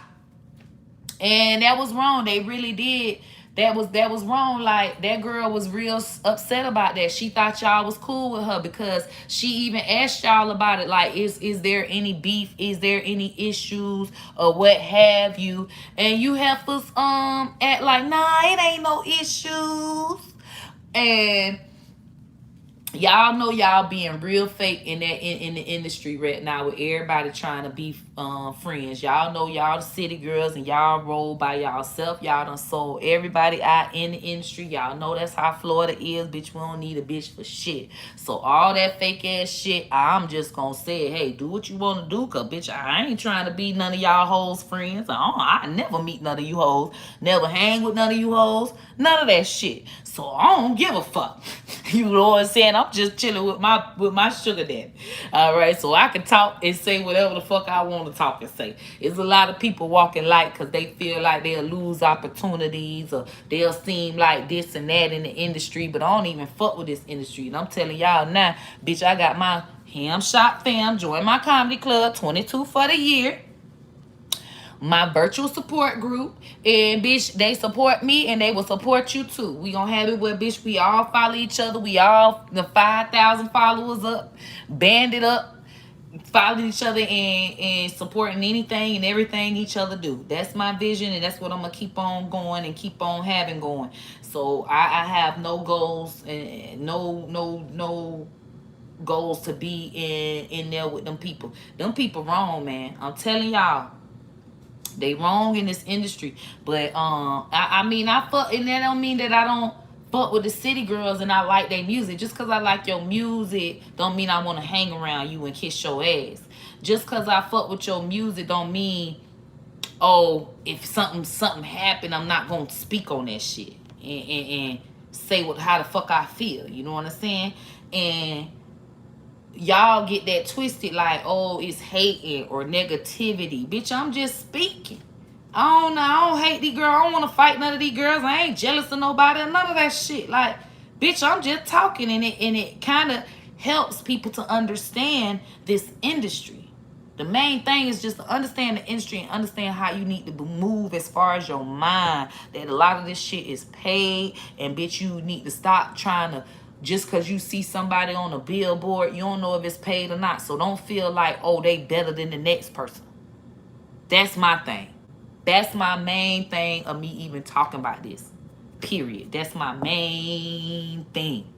And that was wrong. They really did. That was wrong. Like, that girl was real upset about that. She thought y'all was cool with her because she even asked y'all about it. Like, is there any beef? Is there any issues or what have you? And you have to act like, nah, it ain't no issues. And y'all know y'all being real fake in that in the industry right now with everybody trying to be friends. Y'all know y'all the city girls and y'all roll by y'allself. Y'all done sold everybody out in the industry. Y'all know that's how Florida is. Bitch, we don't need a bitch for shit. So all that fake ass shit, I'm just gonna say, hey, do what you want to do, cause bitch, I ain't trying to be none of y'all hoes friends. I never meet none of you hoes, never hang with none of you hoes, none of that shit. So I don't give a fuck. You know what I'm saying? I'm just chilling with my sugar daddy. All right, so I can talk and say whatever the fuck I want to talk and say. It's a lot of people walking light because they feel like they'll lose opportunities or they'll seem like this and that in the industry, but I don't even fuck with this industry. And I'm telling y'all now, bitch, I got my ham shop fam, join my comedy club, 22 for the year. My virtual support group, and bitch, they support me and they will support you too. We gonna have it where bitch, we all follow each other. We all the 5,000 followers up, banded up, following each other and supporting anything and everything each other do. That's my vision, and that's what I'm gonna keep on going and keep on having going. So I have no goals and no goals to be in there with them people. Them people wrong, man. I'm telling y'all. They wrong in this industry. But I mean, I fuck, and that don't mean that I don't fuck with the city girls and I like their music. Just because I like your music don't mean I want to hang around you and kiss your ass. Just because I fuck with your music don't mean, oh, if something happened, I'm not gonna speak on that shit and say how the fuck I feel. You know what I'm saying? And y'all get that twisted like, oh, it's hating or negativity. Bitch, I'm just speaking. I don't know. I don't hate these girls. I don't want to fight none of these girls. I ain't jealous of nobody or none of that shit. Like, bitch, I'm just talking, and it kind of helps people to understand this industry. The main thing is just to understand the industry and understand how you need to move as far as your mind. That a lot of this shit is paid, and bitch, you need to stop trying to, just because you see somebody on a billboard, you don't know if it's paid or not. So don't feel like, oh, they better than the next person. That's my thing. That's my main thing of me even talking about this. Period. That's my main thing.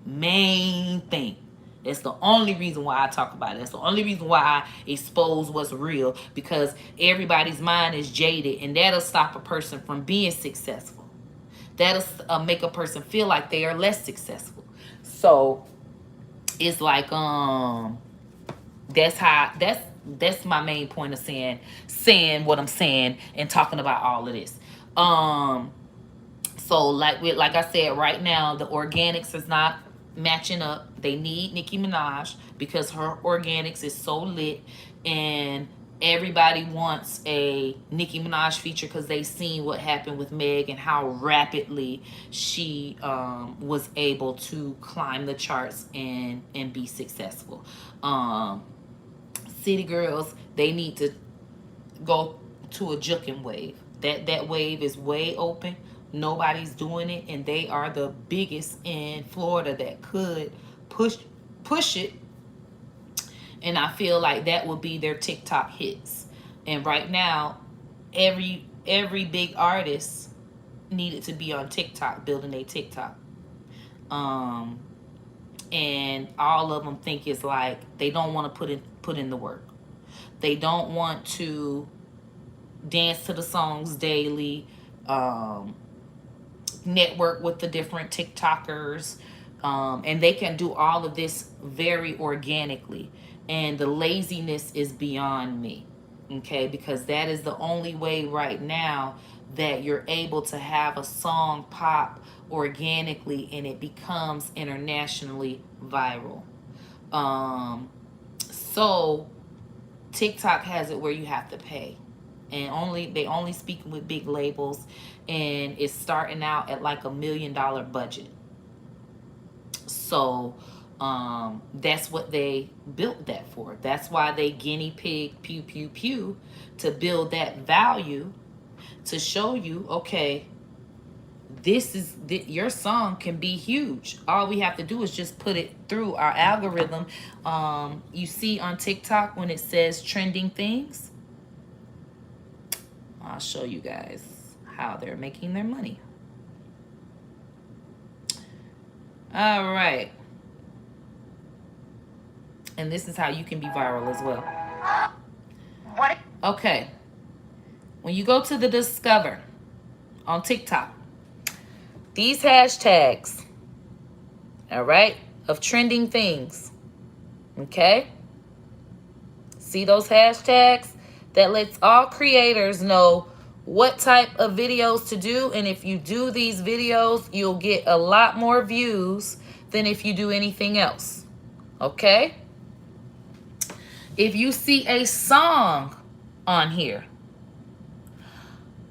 Main thing. That's the only reason why I talk about it. That's the only reason why I expose what's real. Because everybody's mind is jaded, and that'll stop a person from being successful. That'll make a person feel like they are less successful. So it's like that's my main point of saying what I'm saying and talking about all of this. So like I said, right now the organics is not matching up. They need Nicki Minaj because her organics is so lit, and everybody wants a Nicki Minaj feature because they seen what happened with Meg and how rapidly she was able to climb the charts and be successful. City girls, they need to go to a juking wave. That wave is way open. Nobody's doing it, and they are the biggest in Florida that could push it. And I feel like that would be their TikTok hits. And right now, every big artist needed to be on TikTok, building a TikTok. And all of them think it's like they don't want to put in the work. They don't want to dance to the songs daily, network with the different TikTokers, and they can do all of this very organically. And the laziness is beyond me, okay? Because that is the only way right now that you're able to have a song pop organically and it becomes internationally viral. So TikTok has it where you have to pay, and they only speaking with big labels, and it's starting out at like $1 million budget. So that's what they built that for. That's why they guinea pig pew pew pew to build that value, to show you, okay, your song can be huge. All we have to do is just put it through our algorithm. You see on TikTok when it says trending things, I'll show you guys how they're making their money. All right. And this is how you can be viral as well. What? Okay. When you go to the Discover on TikTok, these hashtags, all right, of trending things, okay? See those hashtags? That lets all creators know what type of videos to do. And if you do these videos, you'll get a lot more views than if you do anything else, okay? If you see a song on here,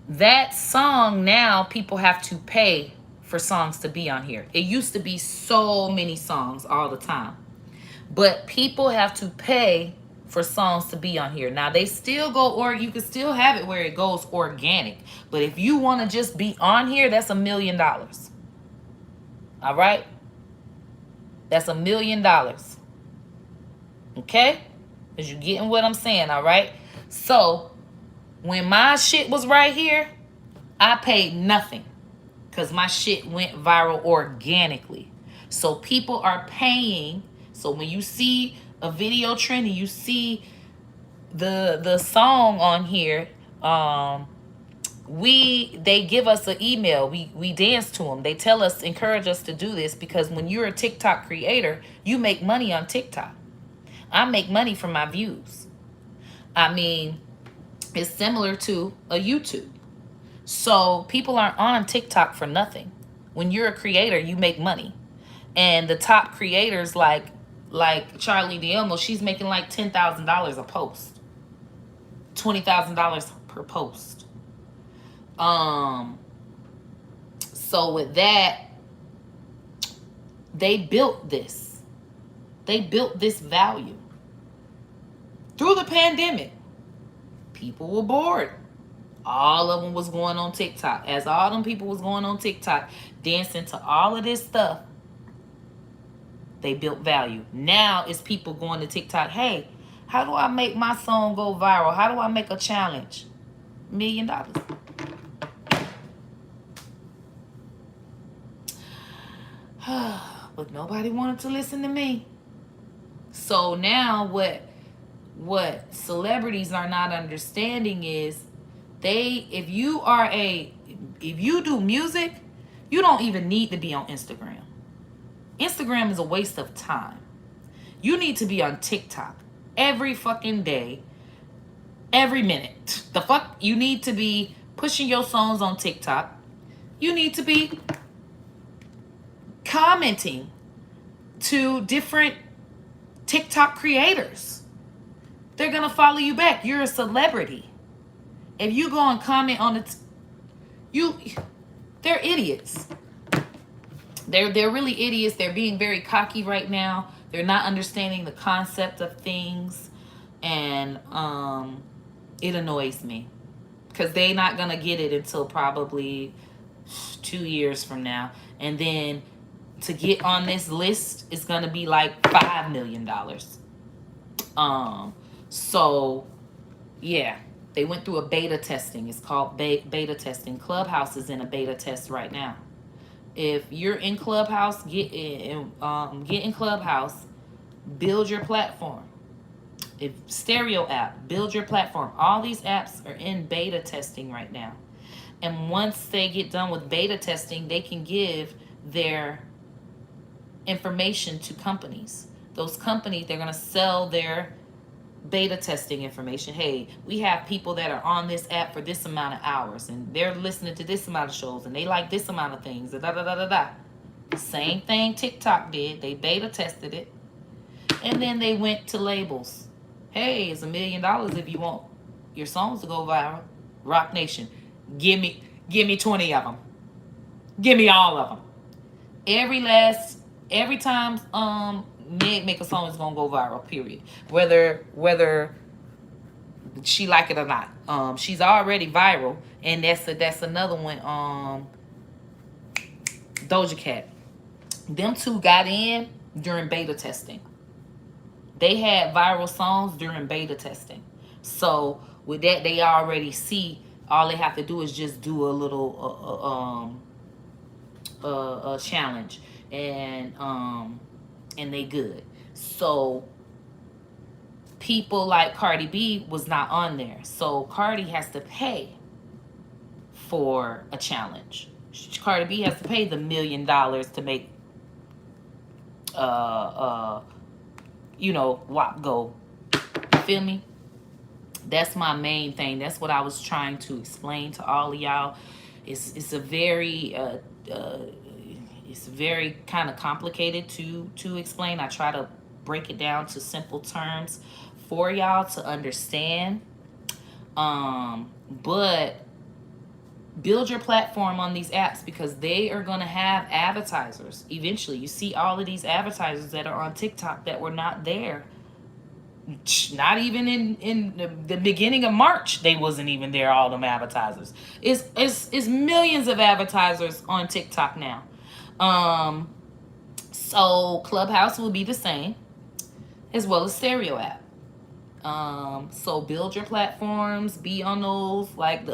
that song, now people have to pay for songs to be on here. It used to be so many songs all the time, but people have to pay for songs to be on here. Now they still go, or you can still have it where it goes organic, but if you want to just be on here, that's $1 million. All right, that's $1 million. Okay, because you're getting what I'm saying. All right, so when my shit was right here, I paid nothing because my shit went viral organically. So people are paying. So when you see a video trending, you see the song on here, They give us an email. We dance to them. They tell us, encourage us to do this, because when you're a TikTok creator, you make money on TikTok. I make money from my views. I mean, it's similar to a YouTube. So people aren't on TikTok for nothing. When you're a creator, you make money. And the top creators like Charlie D'Amelio, she's making like $10,000 a post. $20,000 per post. So with that, they built this. They built this value. Through the pandemic, people were bored. All of them was going on TikTok. As all them people was going on TikTok, dancing to all of this stuff, they built value. Now it's people going to TikTok. Hey, how do I make my song go viral? How do I make a challenge? $1 million. But nobody wanted to listen to me. So now what celebrities are not understanding is if you do music, you don't even need to be on Instagram. Instagram is a waste of time. You need to be on TikTok every fucking day, every minute. The fuck? You need to be pushing your songs on TikTok. You need to be commenting to different TikTok creators. They're gonna follow you back. You're a celebrity. If you go and comment on it, they're idiots. They're really idiots. They're being very cocky right now. They're not understanding the concept of things, and it annoys me because they're not gonna get it until probably 2 years from now, and then to get on this list is gonna be like $5 million. So yeah, they went through a beta testing. It's called beta testing. Clubhouse is in a beta test right now. If you're in Clubhouse, get in Clubhouse, build your platform. If Stereo app, build your platform. All these apps are in beta testing right now. And once they get done with beta testing, they can give their information to companies. Those companies, they're going to sell their beta testing information. Hey, we have people that are on this app for this amount of hours, and they're listening to this amount of shows, and they like this amount of things. Da, da, da, da, da. Same thing TikTok did. They beta tested it, and then they went to labels. Hey, it's $1 million if you want your songs to go viral. Rock Nation, give me 20 of them. Give me all of them. Every time Meg make a song, is gonna go viral. Period. Whether she like it or not. She's already viral, and that's another one. Doja Cat. Them two got in during beta testing. They had viral songs during beta testing. So with that, they already see. All they have to do is just do a little challenge, and they good. So people like Cardi B was not on there. So Cardi has to pay for a challenge. Cardi B has to pay the $1 million to make WAP go. You feel me? That's my main thing. That's what I was trying to explain to all of y'all. It's a very it's very kind of complicated to explain. I try to break it down to simple terms for y'all to understand. But build your platform on these apps, because they are going to have advertisers eventually. You see all of these advertisers that are on TikTok that were not there. Not even in the beginning of March, they wasn't even there, all them advertisers. It's millions of advertisers on TikTok now. So Clubhouse will be the same, as well as Stereo app. So build your platforms, be on those. Like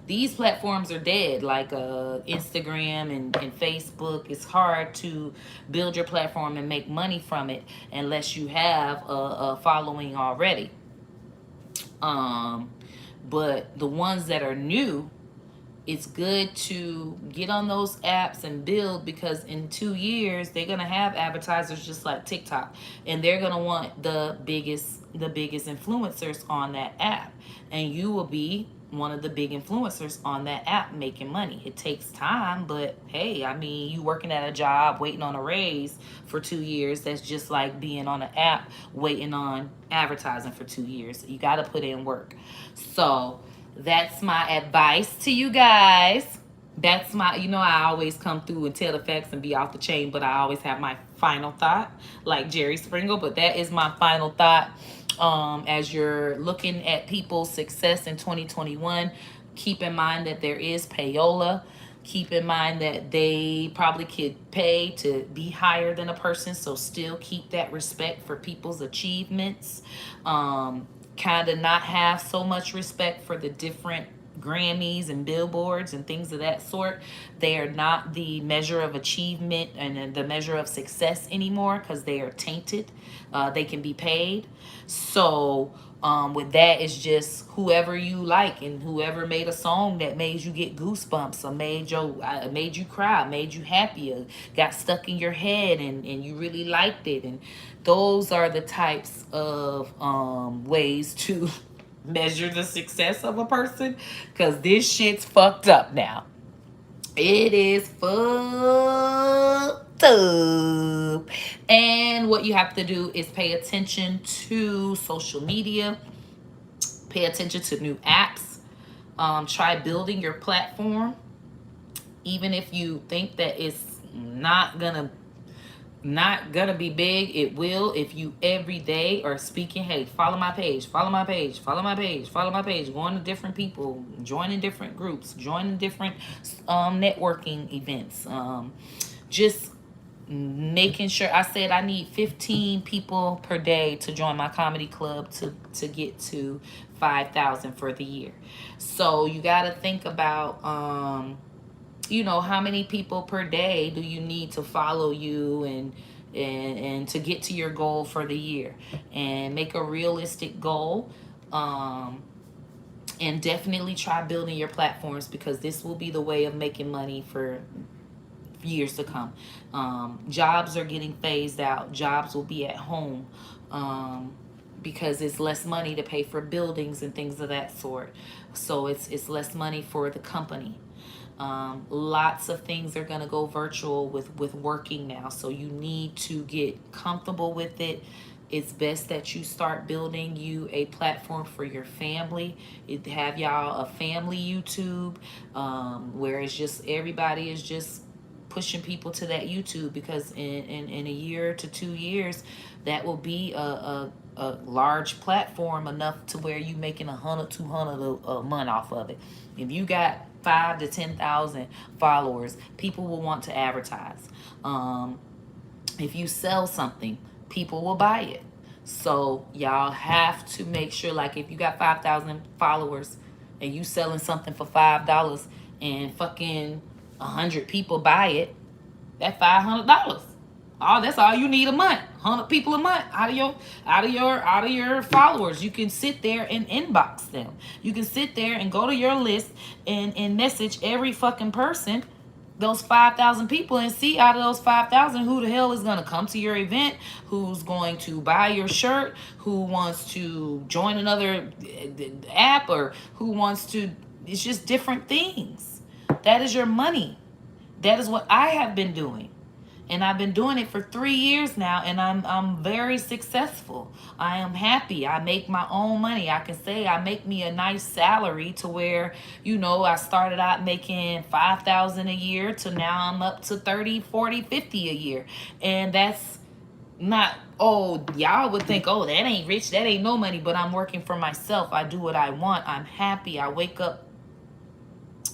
these platforms are dead, like Instagram and Facebook. It's hard to build your platform and make money from it unless you have a following already. But the ones that are new, it's good to get on those apps and build, because in 2 years they're gonna have advertisers just like TikTok, and they're gonna want the biggest influencers on that app, and you will be one of the big influencers on that app making money. It takes time, but hey, I mean, you working at a job waiting on a raise for 2 years, that's just like being on an app waiting on advertising for 2 years. You got to put in work. So that's my advice to you guys. That's my, I always come through and tell the facts and be off the chain, but I always have my final thought, like Jerry Springer. But that is my final thought. As you're looking at people's success in 2021, keep in mind that there is payola. Keep in mind that they probably could pay to be higher than a person, so still keep that respect for people's achievements. Kind of not have so much respect for the different Grammys and billboards and things of that sort. They are not the measure of achievement and the measure of success anymore, because they are tainted. They can be paid. So with that, it's just whoever you like, and whoever made a song that made you get goosebumps, or made you cry, made you happy, or got stuck in your head, and you really liked it. And those are the types of ways to measure the success of a person, because this shit's fucked up now. It is fucked up. And what you have to do is pay attention to social media, pay attention to new apps, try building your platform. Even if you think that it's not gonna be big, it will, if you every day are speaking, hey, follow my page, follow my page, follow my page, follow my page, going to different people, joining different groups, joining different networking events, just making sure. I said I need 15 people per day to join my comedy club to get to 5,000 for the year. So you got to think about how many people per day do you need to follow you, and to get to your goal for the year, and make a realistic goal. And definitely try building your platforms, because this will be the way of making money for years to come. Jobs are getting phased out. Jobs will be at home, because it's less money to pay for buildings and things of that sort. So it's less money for the company. Lots of things are going to go virtual with working now, so you need to get comfortable with it. It's best that you start building you a platform for your family. Have y'all a family YouTube, where it's just everybody is just pushing people to that YouTube, because in a year to 2 years, that will be a large platform enough to where you making 100, 200 a month off of it. If you got 5 to 10,000 followers, people will want to advertise. If you sell something, people will buy it. So y'all have to make sure, like, if you got 5,000 followers and you selling something for $5 and fucking 100 people buy it, that's $500. That's all you need a month. 100 people a month out of your followers. You can sit there and inbox them. You can sit there and go to your list and message every fucking person, those 5,000 people, and see out of those 5,000 who the hell is going to come to your event, who's going to buy your shirt, who wants to join another app, or who wants to. It's just different things. That is your money. That is what I have been doing. And I've been doing it for 3 years now, and I'm very successful. I am happy. I make my own money. I can say I make me a nice salary, to where, I started out making 5,000 a year, to now I'm up to 30, 40, 50 a year. And that's not, y'all would think, that ain't rich, that ain't no money, but I'm working for myself. I do what I want. I'm happy. I wake up.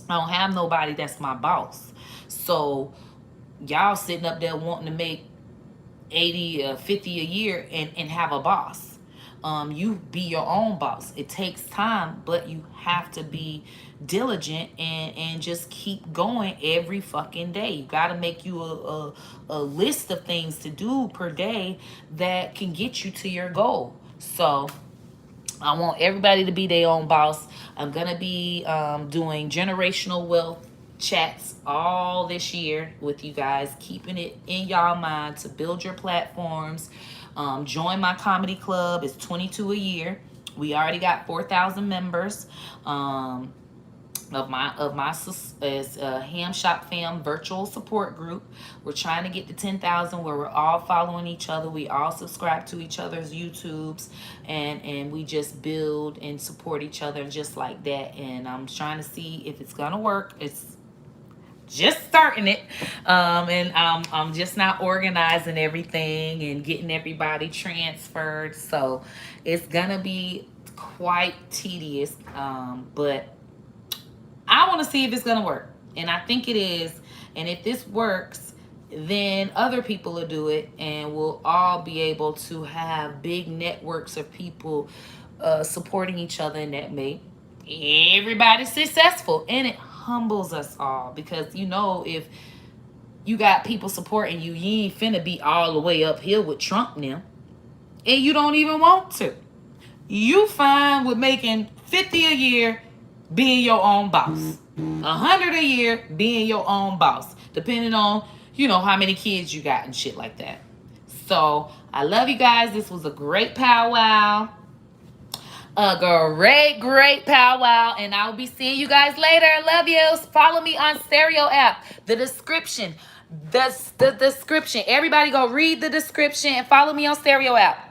I don't have nobody that's my boss. So y'all sitting up there wanting to make 80 or 50 a year and have a boss. You be your own boss. It takes time, but you have to be diligent and just keep going every fucking day. You got to make you a list of things to do per day that can get you to your goal. So I want everybody to be their own boss. I'm going to be doing generational wealth chats all this year with you guys, keeping it in y'all mind to build your platforms. Join my comedy club. It's 22 a year. We already got 4,000 members. Of my is Ham Shop Fam virtual support group. We're trying to get to 10,000 where we're all following each other. We all subscribe to each other's YouTubes, and we just build and support each other just like that. And I'm trying to see if it's gonna work. It's just starting it, and I'm just not organizing everything and getting everybody transferred. So it's gonna be quite tedious, but I want to see if it's going to work. And I think it is. And if this works, then other people will do it. And we'll all be able to have big networks of people supporting each other. And that make everybody successful. And it humbles us all. Because, you know, if you got people supporting you, you ain't finna be all the way uphill with Trump now. And you don't even want to. You fine with making 50 a year being your own boss. 100 a year being your own boss. Depending on, you know, how many kids you got and shit like that. So, I love you guys. This was a great powwow. A great powwow. And I'll be seeing you guys later. Love you. Follow me on Stereo app. The description. The description. Everybody go read the description and follow me on Stereo app.